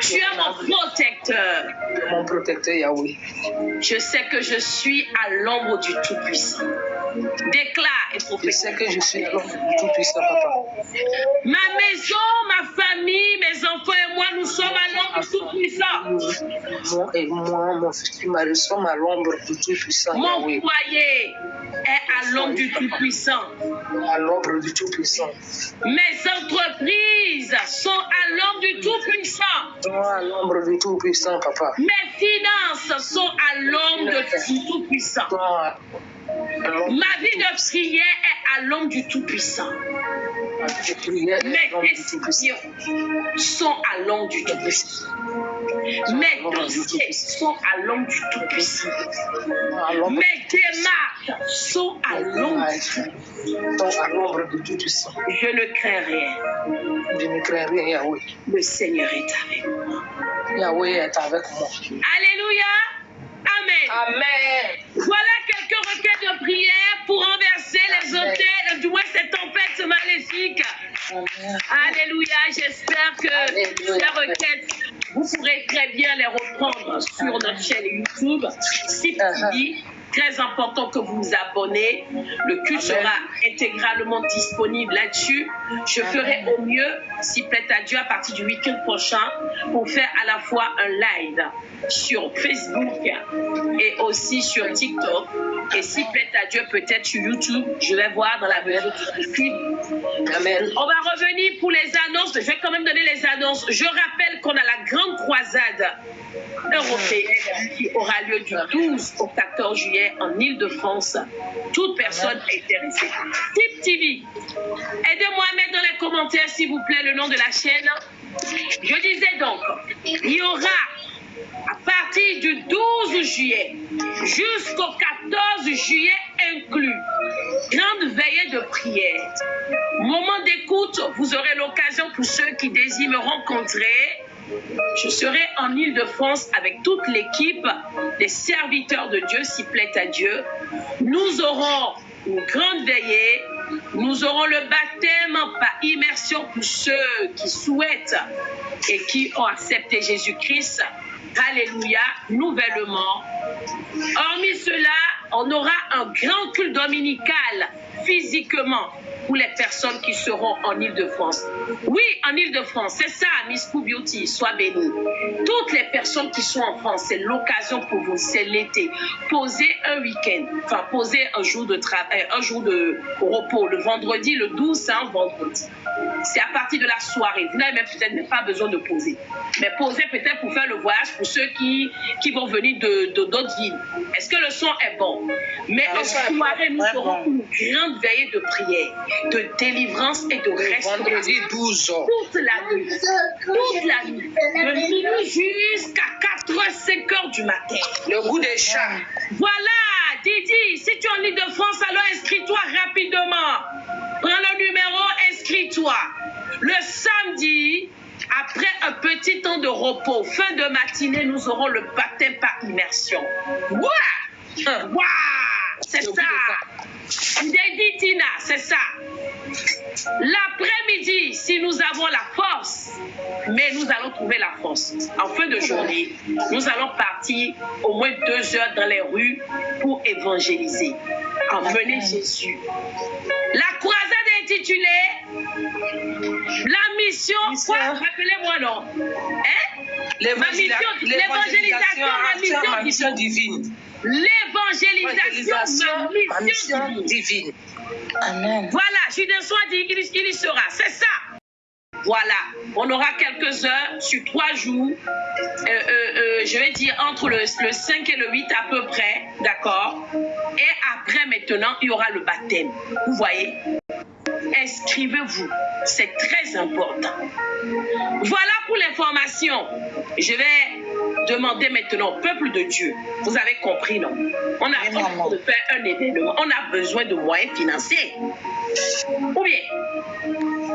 Tu es mon protecteur. Mon protecteur, Yahweh. Je sais que je suis à l'ombre du Tout-Puissant. Déclare et prophétise. Je sais que je suis à l'ombre du Tout-Puissant, papa. Ma maison, ma famille, mes enfants et moi, nous sommes à l'ombre du Tout-Puissant. Moi et moi, mon fils, nous sommes à l'ombre du Tout-Puissant. Mon foyer est à l'ombre du Tout-Puissant. À l'ombre du Tout-Puissant. Mes entreprises sont à l'ombre du Tout-Puissant. À l'ombre du Tout-Puissant, papa. Mes finances sont à l'ombre du Tout-Puissant. Ma vie de prière est à l'ombre du Tout-Puissant. Mes décisions sont à l'ombre du Tout-Puissant. Mes dossiers sont à l'ombre du Tout-Puissant. Mes démarches sont à l'ombre du Tout-Puissant. Je ne crains rien. Je ne crains rien, Yahweh. Le Seigneur est avec moi. Yahweh est avec moi. Alléluia. Amen. Amen. Voilà quelques requêtes de prière pour renverser les hôtels, du moins ces tempêtes maléfiques. Amen. Alléluia. J'espère que ces requêtes, vous pourrez très bien les reprendre sur notre chaîne YouTube. Si dit, très important que vous vous abonnez. Le culte sera intégralement disponible là-dessus. Je ferai au mieux, s'il plaît à Dieu, à partir du week-end prochain, pour faire à la fois un live sur Facebook et aussi sur TikTok. Et s'il plaît à Dieu, peut-être sur YouTube, je vais voir dans la mesure du possible. Amen. On va revenir pour les annonces. Je vais quand même donner les annonces. Je rappelle qu'on a la grande croisade européenne qui aura lieu du 12 au 14 juillet en Île-de-France. Toute personne intéressée. Tip TV, aidez-moi à mettre dans les commentaires, s'il vous plaît, le nom de la chaîne. Je disais donc, il y aura à partir du 12 juillet jusqu'au 14 juillet inclus, grande veillée de prière. Moment d'écoute, vous aurez l'occasion pour ceux qui désirent me rencontrer. Je serai en Île-de-France avec toute l'équipe des serviteurs de Dieu, s'il plaît à Dieu. Nous aurons une grande veillée. Nous aurons le baptême par immersion pour ceux qui souhaitent et qui ont accepté Jésus-Christ. Alléluia, nouvellement. Hormis cela, on aura un grand culte dominical physiquement pour les personnes qui seront en Île-de-France. Oui, en Île-de-France, c'est ça, Miss Poo Beauty, sois bénie. Toutes les personnes qui sont en France, c'est l'occasion pour vous, c'est l'été. Posez un week-end, enfin posez un jour de travail, un jour de repos, le vendredi, le 12, c'est un vendredi. C'est à partir de la soirée. Vous n'avez même peut-être pas besoin de poser. Mais posez peut-être pour faire le voyage pour ceux qui vont venir de d'autres villes. Est-ce que le son est bon? Mais en soirée, nous aurons une grande veillée de prière, de délivrance et de restauration. Vendredi 12 heures. Toute la nuit. Toute la nuit. De minuit jusqu'à 4h, 5h du matin. Le goût des chats. Voilà, Didi, si tu es en Île-de-France, alors inscris-toi rapidement. Prends le numéro, inscris-toi. Le samedi, après un petit temps de repos, fin de matinée, nous aurons le baptême par immersion. Waouh! Waouh! C'est ça. Lady Tina, c'est ça. L'après-midi, si nous avons la force, mais nous allons trouver la force. En fin de journée, nous allons partir au moins 2 heures dans les rues pour évangéliser, emmener Jésus. La croisade est intitulée La mission, quoi? Rappelez-moi non. Hein? L'évangélisation, ma mission divine. L'évangélisation, ma mission divine. Amen. Voilà, Judas Soin dit il y sera, c'est ça. Voilà, on aura quelques heures sur 3 jours, je vais dire entre le 5 et le 8 à peu près, d'accord? Et après maintenant, il y aura le baptême, vous voyez? Inscrivez-vous, c'est très important. Voilà pour l'information. Je vais demander maintenant au peuple de Dieu. Vous avez compris, non? On a besoin de faire un événement. On a besoin de moyens financiers. Ou bien,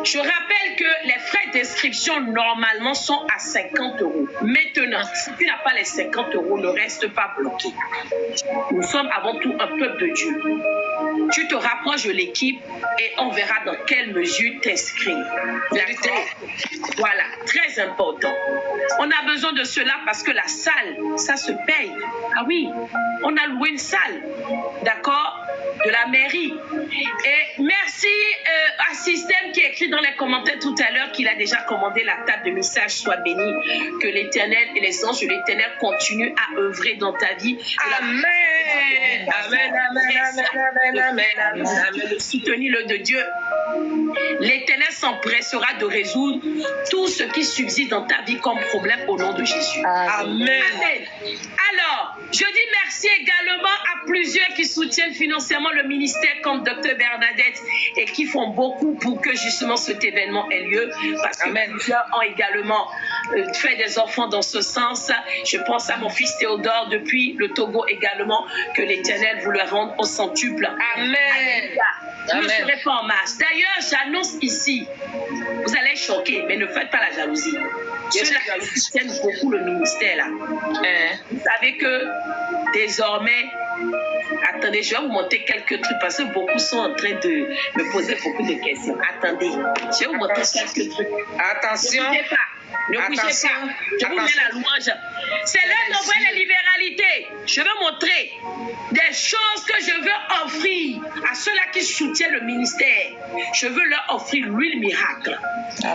je rappelle que les frais d'inscription normalement sont à 50 €. Maintenant, si tu n'as pas les 50 €, ne reste pas bloqué. Nous sommes avant tout un peuple de Dieu. Tu te rapproches de l'équipe et on verra dans quelle mesure t'inscrire. D'accord? Voilà, très important. On a besoin de cela parce que la salle, ça se paye. Ah oui, on a loué une salle, d'accord, de la mairie. Et merci à Système qui écrit dans les commentaires tout à l'heure qu'il a déjà commandé la table de message. Sois béni, que l'Éternel et les anges de l'Éternel continuent à œuvrer dans ta vie. Amen. Amen, amen, amen, amen, amen, amen. De soutenir le de Dieu. L'Éternel s'empressera de résoudre tout ce qui subsiste dans ta vie comme problème au nom de Jésus. Amen. Amen. Alors, je dis merci également à plusieurs qui soutiennent financièrement le ministère comme Dr Bernadette et qui font beaucoup pour que justement cet événement ait lieu. Parce que plusieurs ont également fait des enfants dans ce sens. Je pense à mon fils Théodore depuis le Togo également. Que l'Éternel vous le rende au centuple. Amen. Je ne serai pas en marche. D'ailleurs, j'annonce ici, vous allez être choqués, mais ne faites pas la jalousie. Ceux-là qui soutiennent beaucoup le ministère, là. Vous savez que désormais, attendez, je vais vous montrer quelques trucs parce que beaucoup sont en train de me poser beaucoup de questions. Attendez, je vais vous montrer quelques trucs. Attention. Ne bougez pas. Ne bougez pas. Je vous mets la louange. C'est l'heure d'envoyer la libéralité. Je vais montrer des choses que je veux offrir à ceux-là qui soutiennent le ministère. Je veux leur offrir l'huile miracle.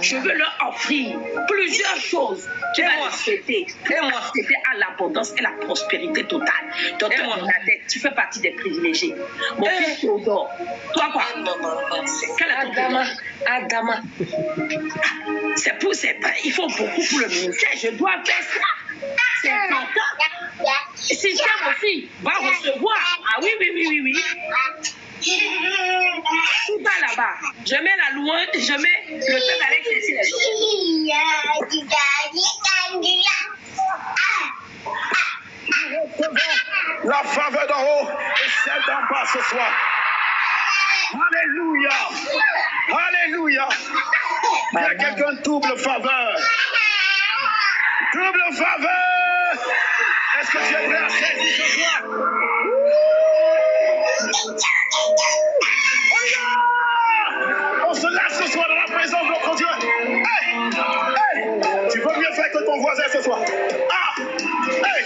Je veux leur offrir plusieurs choses. Tu vas les souhaiter. Tu vas accéder à l'abondance et la prospérité totale. Docteur Bernadette, tu fais partie des privilégiés. Mon fils Théodore, toi quoi? Quel est ton prénom? Adama. Il faut beaucoup pour le ministère. Je dois faire ça. C'est important. Et système aussi va recevoir. Ah oui. Tout va là-bas. Je mets la louange, je mets le peuple avec ceci les autres. La faveur d'en haut et celle d'en bas ce soir. Alléluia. Alléluia. Il y a quelqu'un double faveur. Double faveur. Est-ce que tu es prêt à saisir ce soir? On se lâche ce soir dans la présence de notre Dieu. Hey, tu veux mieux faire que ton voisin ce soir. Ah, hey.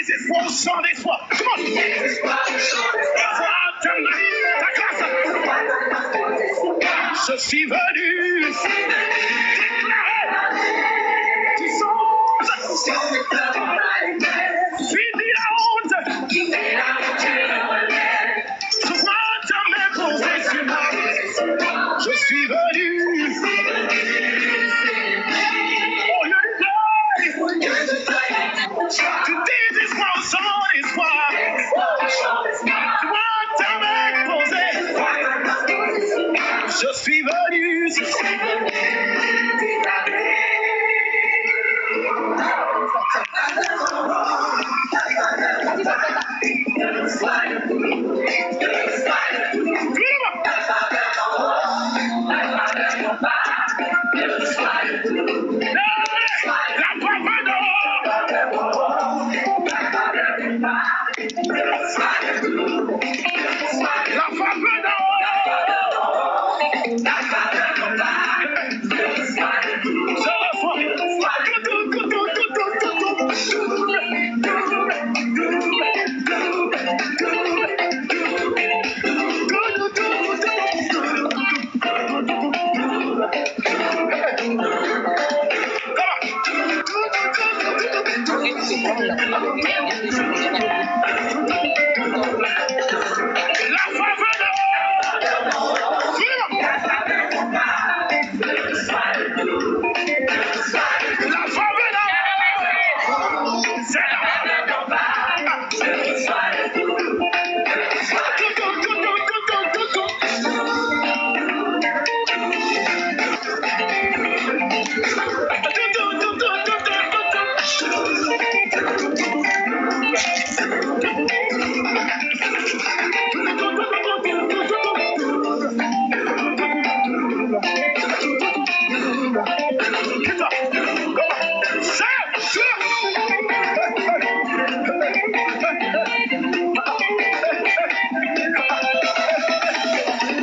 désespoir au sang d'espoir. Comment? Envoie ta main, ta grâce. Je suis venu déclarer puissance. Fini la honte. Sois ta main posée sur moi. Je suis venu. Au lieu de pleurer, tu désespoir au sang d'espoir. Sois ta main posée. Je suis venu.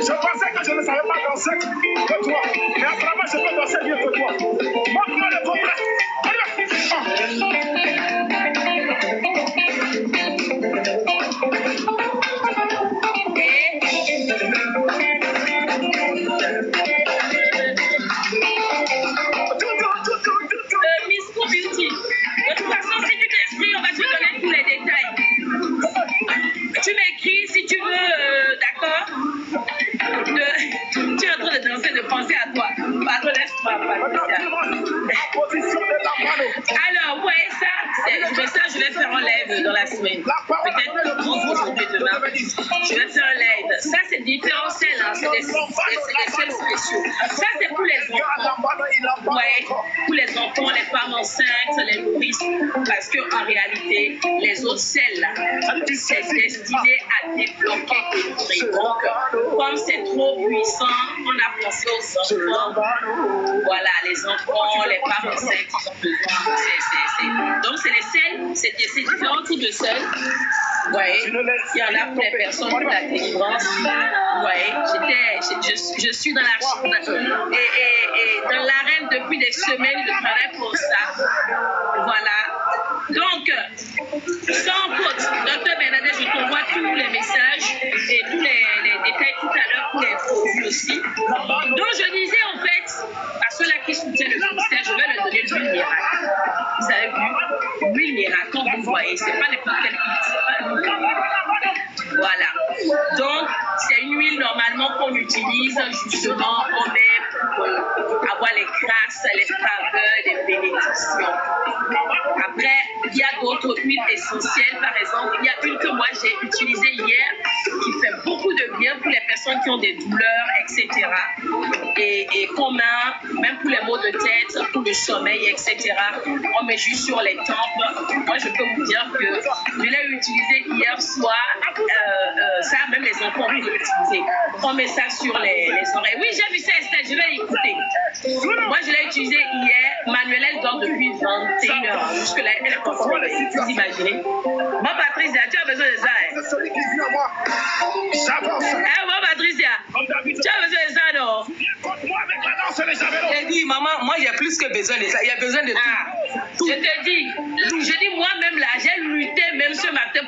Je pensais que je ne savais pas danser que toi. Mais apparemment, je peux danser mieux que toi. Montre-moi le contraire. Miss Cool Beauty. De toute façon, si tu t'exprimes, on va te donner tous les détails. Tu m'écris si tu veux, d'accord? Tu es en train de danser, de penser à toi. Pardon, laisse-moi, Patricia. Alors, ouais, ça, je vais faire un live dans la semaine. Peut-être aujourd'hui, demain. Je vais faire un live. Ça, c'est différent, hein. C'est des sels spéciaux. Ça, c'est pour les enfants. Ouais, pour les enfants, les femmes enceintes, les nourrices. Parce qu'en réalité, les autres sels, là, c'est destiné à débloquer et nourrir. Donc, comme c'est trop puissant, on a pensé aux enfants. Voilà, les enfants, les femmes enceintes, ils ont besoin. Donc, c'est les sels, c'est différents types de sels. Ouais, il y en a pour les personnes pour la délivrance. Ouais, je suis dans dans l'arène depuis des semaines de travail pour ça. Voilà. Donc, sans faute, Dr Bernadette, je t'envoie tous les messages et tous les détails tout à l'heure pour les produits aussi. Donc, je disais en fait, à ceux-là qui soutiennent le ministère, je vais leur donner l'huile miracle. Vous avez vu, l'huile miracle, comme vous voyez, c'est pas n'importe quelle huile, c'est pas l'huile miracle. Voilà. Donc, c'est une huile normalement qu'on utilise justement, on met pour avoir les grâces, les faveurs, les bénédictions. Après, il y a d'autres huiles essentielles. Par exemple, il y a une que moi j'ai utilisée hier qui fait beaucoup de bien pour les personnes qui ont des douleurs, etc. Et qu'on a, même pour les maux de tête, pour le sommeil, etc. On met juste sur les tempes. Moi, je peux vous dire que je l'ai utilisé hier soir. Ça, même les enfants peuvent l'utiliser. On met ça sur les oreilles. Oui, j'ai vu ça, Estelle, je vais écouter. Moi, je l'ai utilisé hier. Manuela, elle dort depuis 21h. Jusque-là, elle est confortable. Vous imaginez? Bon, Patricia, tu as besoin de ça. C'est celui qui vient à moi. J'avance. Bon, Patricia, tu as besoin de ça, non? Contre-moi avec la danse et les javelots. Elle dit, maman, moi, j'ai plus que besoin de ça. Il y a besoin de tout. Je te dis, moi-même là, j'ai lutté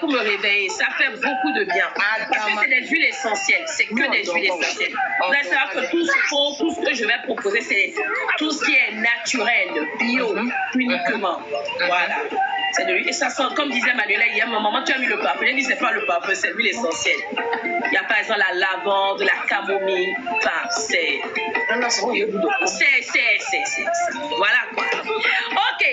pour me réveiller. Ça fait beaucoup de bien. Parce que c'est des huiles essentielles. C'est que des huiles essentielles. Vous allez savoir que tout ce que je vais proposer, c'est tout ce qui est naturel, bio, uniquement. Voilà. C'est de l'huile. Et ça sent, comme disait Manuela hier, ma maman, tu as mis le parfum. J'ai dit, c'est pas le parfum, c'est l'huile essentielle. Il y a par exemple la lavande, la camomille. Enfin, c'est. Voilà quoi. Ok.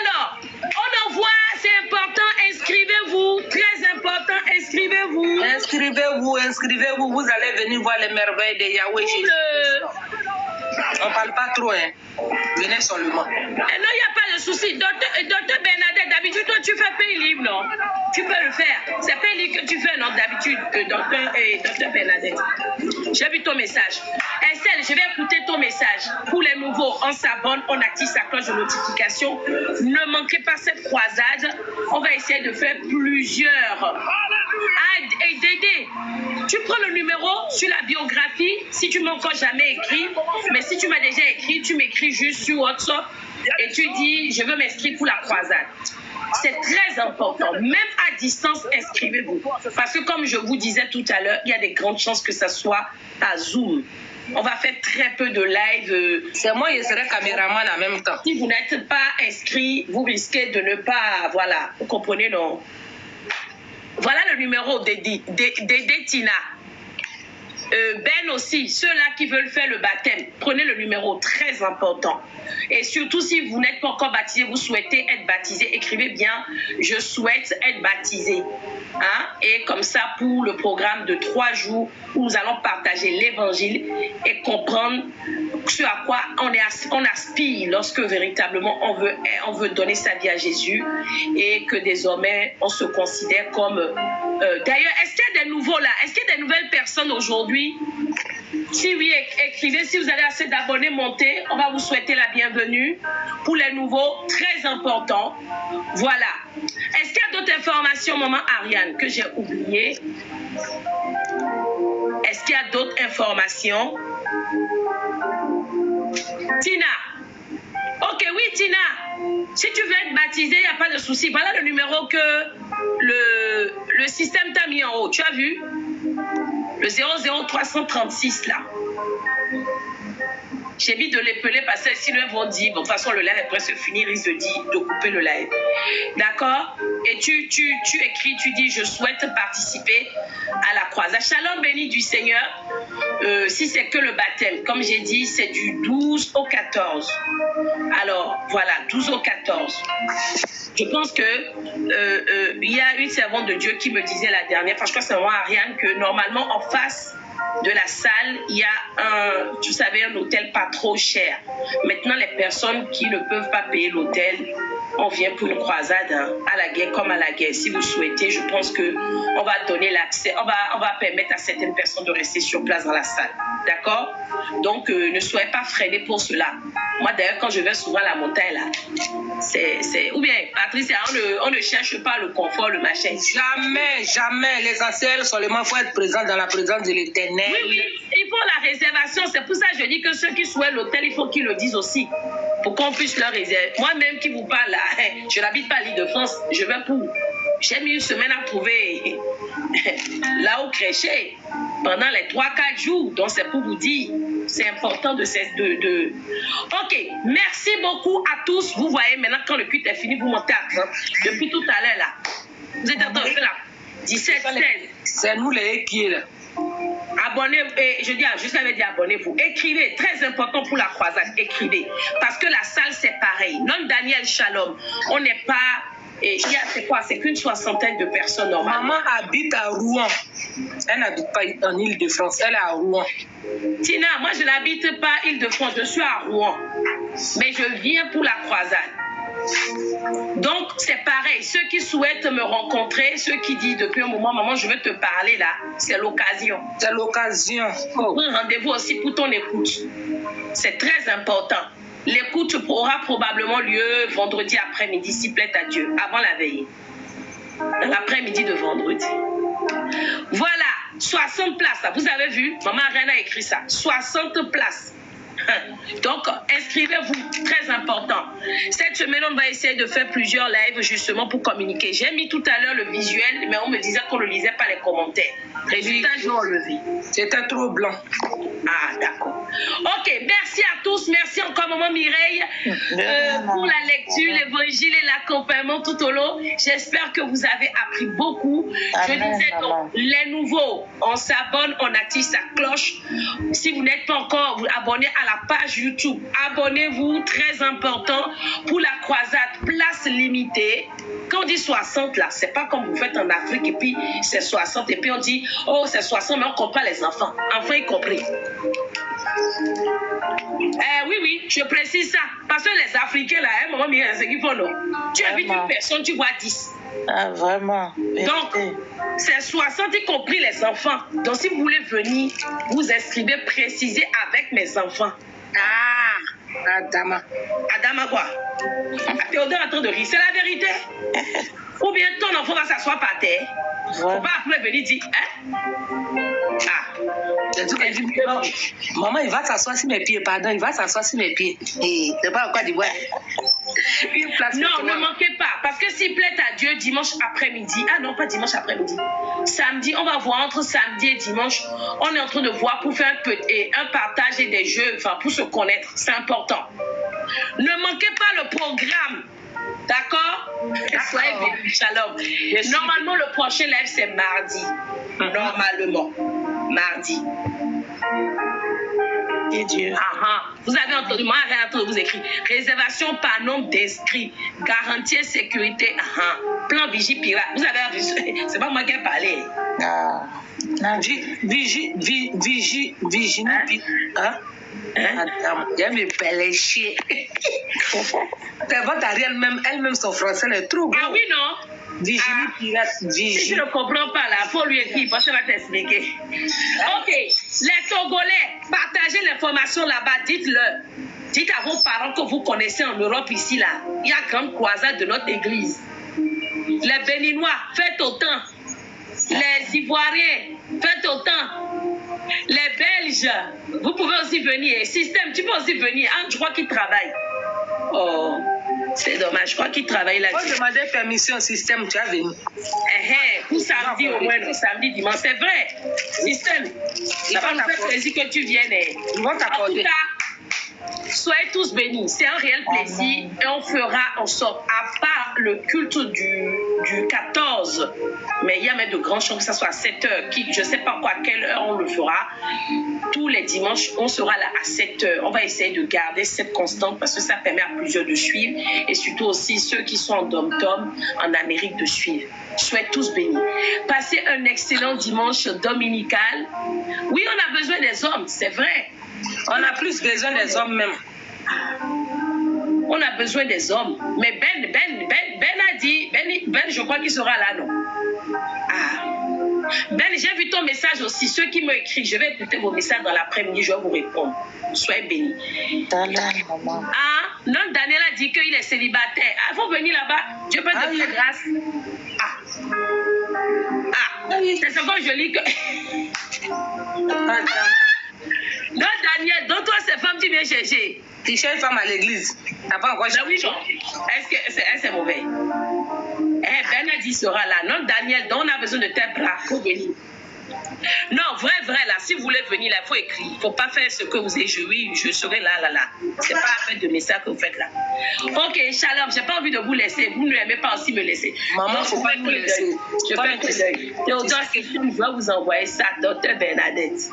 Alors, on envoie, c'est important, inscrivez-vous. Très important, inscrivez-vous. Inscrivez-vous. Vous allez venir voir les merveilles de Yahweh Jésus. On ne parle pas trop, hein. Venez seulement. Non, il n'y a pas de souci. Docteur Bernadette, d'habitude, toi, tu fais pays libre, non? Tu peux le faire. C'est pays libre que tu fais, non, d'habitude, docteur Bernadette. J'ai vu ton message. Estelle, je vais écouter ton message. Pour les nouveaux, on s'abonne, on active sa cloche de notification. Ne manquez pas cette croisade. On va essayer de faire plusieurs. Et Dédé, tu prends le numéro sur la biographie. Si tu m'as encore jamais écrit, mais si tu m'as déjà écrit, tu m'écris juste sur WhatsApp et tu dis je veux m'inscrire pour la croisade. C'est très important. Même à distance, inscrivez-vous. Parce que comme je vous disais tout à l'heure, il y a des grandes chances que ça soit à Zoom. On va faire très peu de live. C'est moi, je serai caméraman en même temps. Si vous n'êtes pas inscrit, vous risquez de ne pas... Voilà, vous comprenez, non? Voilà le numéro de Tina. Ben aussi, ceux-là qui veulent faire le baptême, prenez le numéro, très important. Et surtout, si vous n'êtes pas encore baptisé, vous souhaitez être baptisé, écrivez bien « Je souhaite être baptisé ». Hein? Et comme ça, pour le programme de 3 jours, où nous allons partager l'évangile et comprendre ce à quoi on aspire lorsque véritablement on veut donner sa vie à Jésus et que désormais, on se considère comme... D'ailleurs, est-ce qu'il y a des nouveaux là? Est-ce qu'il y a des nouvelles personnes aujourd'hui? Si oui, écrivez. Si vous avez assez d'abonnés, montez. On va vous souhaiter la bienvenue. Pour les nouveaux, très important. Voilà. Est-ce qu'il y a d'autres informations, maman Ariane, que j'ai oubliées? Est-ce qu'il y a d'autres informations? Tina. Ok, oui, Tina. Si tu veux être baptisé, il n'y a pas de souci. Voilà le numéro que le système t'a mis en haut. Tu as vu? Le 00336 là. J'évite de l'épeler parce que sinon ils vont dire, bon, de toute façon le live est presque fini, ils risquent de couper le live. D'accord? Et tu écris, tu dis, je souhaite participer à la croisade. Shalom béni du Seigneur. Si c'est que le baptême, comme j'ai dit, c'est du 12 au 14. Alors, voilà, 12 au 14. Je pense que il y a une servante de Dieu qui me disait la dernière fois, je crois que c'est vraiment Ariane, que normalement en face de la salle, il y a un hôtel pas trop cher. Maintenant, les personnes qui ne peuvent pas payer l'hôtel, on vient pour une croisade, hein, à la guerre comme à la guerre. Si vous souhaitez, je pense que on va donner l'accès, on va permettre à certaines personnes de rester sur place dans la salle. D'accord? Donc, ne soyez pas freinés pour cela. Moi, d'ailleurs, quand je vais souvent à la montagne, là, ou bien, Patricia, on ne cherche pas le confort, le machin. Jamais. L'essentiel, seulement, il faut être présent dans la présence de l'Éternel. Oui, il faut la réservation. C'est pour ça que je dis que ceux qui souhaitent l'hôtel, il faut qu'ils le disent aussi. Pour qu'on puisse leur réserver. Moi-même qui vous parle là, je n'habite pas à l'Île-de-France, je vais pour... J'ai mis une semaine à trouver là où crècher pendant les 3-4 jours. Donc c'est pour vous dire, c'est important de... Ok, merci beaucoup à tous. Vous voyez maintenant quand le culte est fini, vous montez à 30. Depuis tout à l'heure là. Vous êtes en train de faire là. 17, 16. C'est nous les qui est là. Abonnez, et je dis juste avec dire abonnez-vous. Écrivez, très important pour la croisade, écrivez. Parce que la salle c'est pareil. Non, Daniel Shalom, on n'est pas... c'est quoi? C'est qu'une 60aine de personnes normalement. Maman habite à Rouen. Elle n'habite pas en Île-de-France, elle est à Rouen. Tina, moi je n'habite pas Île-de-France, je suis à Rouen. Mais je viens pour la croisade. Donc c'est pareil, ceux qui souhaitent me rencontrer, ceux qui disent depuis un moment, maman je veux te parler là, c'est l'occasion. C'est l'occasion. Oh. Un rendez-vous aussi pour ton écoute. C'est très important. L'écoute aura probablement lieu vendredi après-midi, si plaît à Dieu, avant la veille. Dans l'après-midi de vendredi. Voilà, 60 places. Vous avez vu, maman Reine a écrit ça. 60 places. Donc, inscrivez-vous, très important. Cette semaine, on va essayer de faire plusieurs lives justement pour communiquer. J'ai mis tout à l'heure le visuel, mais on me disait qu'on ne lisait pas les commentaires. Résultat, j'ai enlevé. C'était trop blanc. Ah, d'accord. Ok, merci à tous. Merci encore, maman Mireille, pour la lecture, l'évangile et l'accompagnement tout au long. J'espère que vous avez appris beaucoup. Je disais donc, les nouveaux, on s'abonne, on active sa cloche. Si vous n'êtes pas encore abonné à la page YouTube, abonnez-vous, très important, pour la croisade, place limitée. Quand on dit 60 là, c'est pas comme vous faites en Afrique et puis c'est 60 et puis on dit, oh c'est 60 mais on compte pas les enfants. Enfants y compris. Oui, je précise ça. Parce que les Africains là, à un moment, c'est ce qu'ils font, non. Tu invites une personne, tu vois 10. Ah, vraiment. Donc, c'est 60 y compris les enfants. Donc, si vous voulez venir, vous inscrivez, précisez avec mes enfants. Ah, Adama. Adama quoi? Théodore est en train de rire, c'est la vérité. Ou bien ton enfant va s'asseoir par terre. Faut pas après venir dire, hein? Maman, il va s'asseoir sur mes pieds, pardon, il va s'asseoir sur mes pieds. C'est pas quoi d'Ivoire. Non, ne manquez pas, parce que s'il plaît à Dieu, dimanche après-midi, ah non, pas dimanche après-midi, samedi, on va voir entre samedi et dimanche, on est en train de voir pour faire un partage et des jeux, enfin pour se connaître, c'est important. Ne manquez pas le programme. D'accord? Soyez bénis, shalom. Normalement, le prochain live, c'est mardi. Normalement. Mardi. Et Dieu. Vous avez entendu, moi, j'ai entendu vous écrire. Réservation par nombre d'inscrits. Garantie sécurité. Plan Vigie Pirate. Vous avez vu, c'est pas moi qui ai parlé. Vigie. J'aime mes belles chiens. Votre Ariel, elle-même, son français est trop beau. Ah oui, non? Virginie Pirate, Vigie. Si tu ne comprends pas là, faut lui écrire parce qu'elle va t'expliquer. Ok, les Togolais, partagez l'information là-bas, dites-le. Dites à vos parents que vous connaissez en Europe ici là. Il y a grande croisade de notre église. Les Béninois, faites autant. Les Ivoiriens, faites autant. Les Belges, vous pouvez aussi venir. Système, tu peux aussi venir. Je crois qu'il travaille. Oh, c'est dommage. Je crois qu'il travaille là-dessus. Faut demander permission au système, tu as venu. Pour samedi au moins, non, samedi, dimanche. C'est vrai. Système, il va nous faire plaisir que tu viennes. Ils vont t'accorder. En tout cas, soyez tous bénis. C'est un réel plaisir. Et on fera en sorte, à part le culte du 14, mais il y a même de grandes chances que ça soit à 7 heures. Je ne sais pas quoi, à quelle heure on le fera. Tous les dimanches, on sera là à 7 heures. On va essayer de garder cette constante parce que ça permet à plusieurs de suivre et surtout aussi ceux qui sont en dom-tom en Amérique de suivre. Soyez tous bénis. Passez un excellent dimanche dominical. Oui, on a besoin des hommes, c'est vrai. On a plus besoin des hommes même. On a besoin des hommes. Mais Ben a dit, Ben, je crois qu'il sera là, non? Ben, j'ai vu ton message aussi. Ceux qui m'ont écrit, je vais écouter vos messages dans l'après-midi, je vais vous répondre. Soyez bénis. Non, Daniel a dit qu'il est célibataire. Il faut venir là-bas. Dieu peut te faire grâce. C'est ce que je lis que... Non, Daniel, donc toi, ces femmes, tu viens chercher. Tu cherches une femme à l'église. T'as pas encore cherché. Oui, non. Est-ce que c'est mauvais? Ben a dit sera là. Non, Daniel, donc on a besoin de tes bras pour venir. Non, vrai, là, si vous voulez venir là, il faut écrire. Il ne faut pas faire ce que vous avez joué, je serai là. C'est pas à faire de message que vous faites là. Ok, shalom, j'ai pas envie de vous laisser. Vous ne l'aimez pas aussi me laisser. Maman, il ne faut pas nous laisser. Je fais un coup d'œil. Théodore, je dois vous envoyer ça, docteur Bernadette.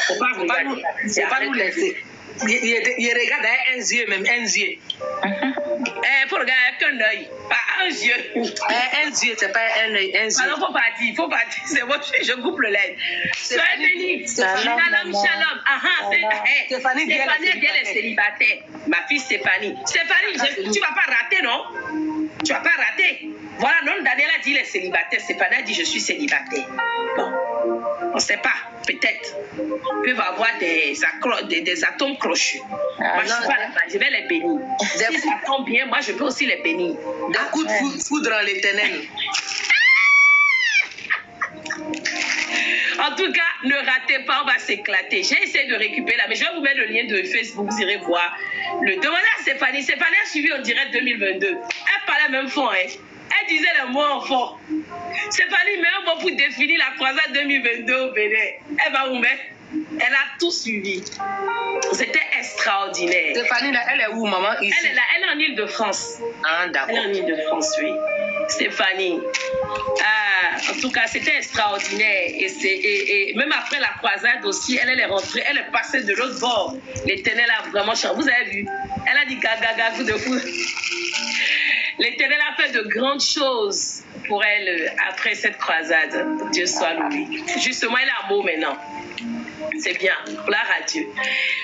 Faut pas nous laisser. Il regarde avec un yeux, même un yeux. Faut regarder avec un œil, pas un yeux. Un yeux, c'est pas un œil, un yeux. Alors, faut pas dire. C'est bon, je coupe le lait. Soyez bénis. Shalom. Stéphanie, elle est célibataire. Ma fille Stéphanie. Stéphanie, tu vas pas rater, non? Tu vas pas rater. Voilà, non, Daniel a dit il est célibataire. Stéphanie a dit je suis célibataire. Bon, on ne sait pas. Peut-être. Ils peuvent avoir des atomes crochus. Moi, je suis pas là-bas. Je vais les bénir. Si ça tombe bien, moi, je peux aussi les bénir. Des coups de foudre en l'éternel. En tout cas, ne ratez pas, on va s'éclater. J'ai essayé de récupérer là, mais je vais vous mettre le lien de Facebook, vous irez voir. Demandez à Stéphanie. Stéphanie a suivi en direct 2022. Elle parlait même fort, hein. Elle disait le mot en fort. Stéphanie met un mot pour définir la croisade 2022 au Bénin. Elle va vous mettre. Elle a tout suivi. C'était extraordinaire. Stéphanie, là, elle est où, maman? Ici. Elle est là, elle est en Île-de-France. Ah, d'accord. Elle est en Île-de-France, oui. Stéphanie. En tout cas, c'était extraordinaire. Et même après la croisade aussi, elle est rentrée, elle est passée de l'autre bord. L'Éternel a vraiment changé. Vous avez vu? Elle a dit gaga, coup de fou. L'Éternel a fait de grandes choses pour elle après cette croisade. Dieu soit loué. Justement, elle est à mot maintenant. C'est bien. Gloire à Dieu.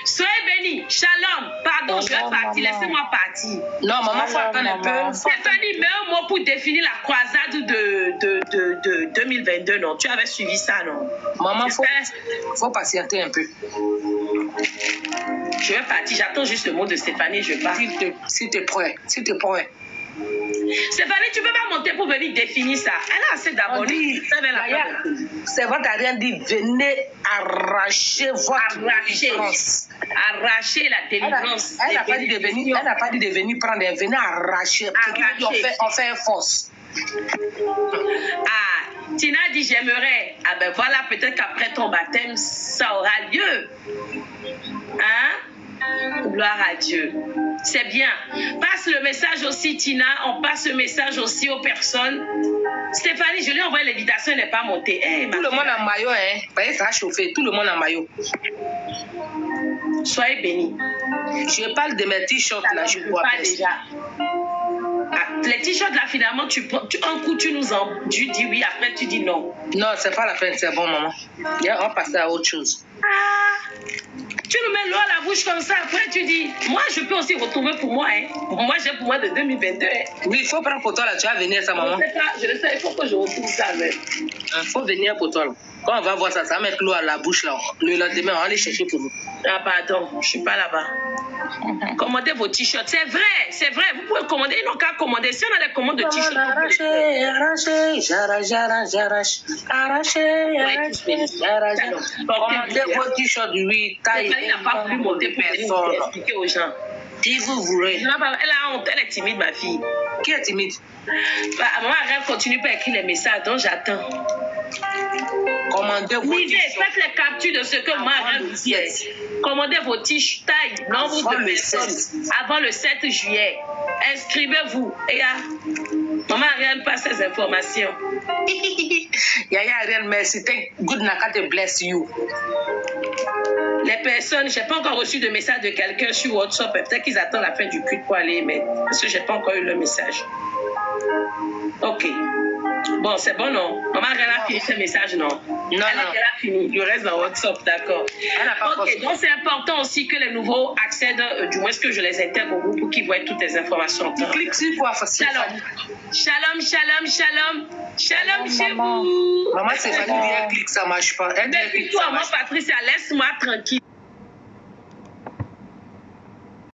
Soyez bénis. Shalom. Pardon, je vais partir. Laissez-moi partir. Non, maman, faut attendre un peu. Stéphanie, mets un mot pour définir la croisade de 2022, non? Tu avais suivi ça, non? Maman, faut patienter un peu. Je vais partir. J'attends juste le mot de Stéphanie. Je pars. S'il te plaît. S'il te plaît. Stéphanie, tu ne peux pas monter pour venir définir ça. Elle a assez d'abonnés. C'est vrai, t'as rien dit. Venez arracher votre délivrance. Arracher la délivrance. Elle n'a pas dit de venir prendre. Venez arracher. On fait une force. Ah, Tina dit j'aimerais. Ah ben voilà, peut-être qu'après ton baptême, ça aura lieu. Hein? Gloire à Dieu. C'est bien. Passe le message aussi, Tina. On passe le message aussi aux personnes. Stéphanie, je lui ai envoyé l'invitation, elle n'est pas montée. Hey, tout le monde en maillot, hein. Voyez, ça a chauffé. Tout le monde en maillot. Soyez bénis. Je parle de mes t-shirts là, je vois pas déjà. Ah, les t-shirts là, finalement, un coup, tu dis oui, après tu dis non. Non, c'est pas la peine, c'est bon, maman. On va passer à autre chose. Ah, tu nous mets l'eau à la bouche comme ça, après tu dis, moi je peux aussi retrouver pour moi, hein. Moi j'ai pour moi de 2022. Hein. Oui, il faut prendre pour toi là, tu vas venir ça, maman. Je le sais, il faut que je retrouve ça même. Il faut venir pour toi là. Quand on va voir ça, ça va mettre l'eau à la bouche là. Le lendemain, on va aller chercher pour nous. Ah pardon, je suis pas là-bas. Commandez vos t-shirts, c'est vrai, vous pouvez commander, ils n'ont qu'à commander. Si on a les commandes de t-shirts, arrachez. Commandez vos t-shirts, oui, taille. Elle n'a pas pu monter pour expliquer aux gens. Si vous voulez. Elle a honte, elle est timide, ma fille. Qui est timide? Bah, maman, elle continue pas à écrire les messages, donc j'attends. Commandez vos t-shirts. Faites les captures de ce que maman vous dit. Commandez vos t-shirts, taille, nombre de personnes avant le 7 juillet. Inscrivez-vous. Et maman Ariane passe ces informations. Yaya Ariane, merci. Good Nakate bless you. Les personnes, je n'ai pas encore reçu de message de quelqu'un sur WhatsApp. Peut-être qu'ils attendent la fin du culte pour aller, mais parce que je n'ai pas encore eu le message. Ok. Bon, c'est bon, non? Maman, elle a fini ce message, non? Non, elle a fini. Le reste dans WhatsApp, d'accord. Ok, donc c'est important aussi que les nouveaux accèdent, du moins que je les intègre au groupe pour qu'ils voient toutes les informations. Tu cliques sur quoi, facile? Shalom, shalom, shalom. Shalom chez vous. Maman, c'est Fanny, elle clique, ça marche pas. Mais puis toi, moi, Patricia, laisse-moi tranquille.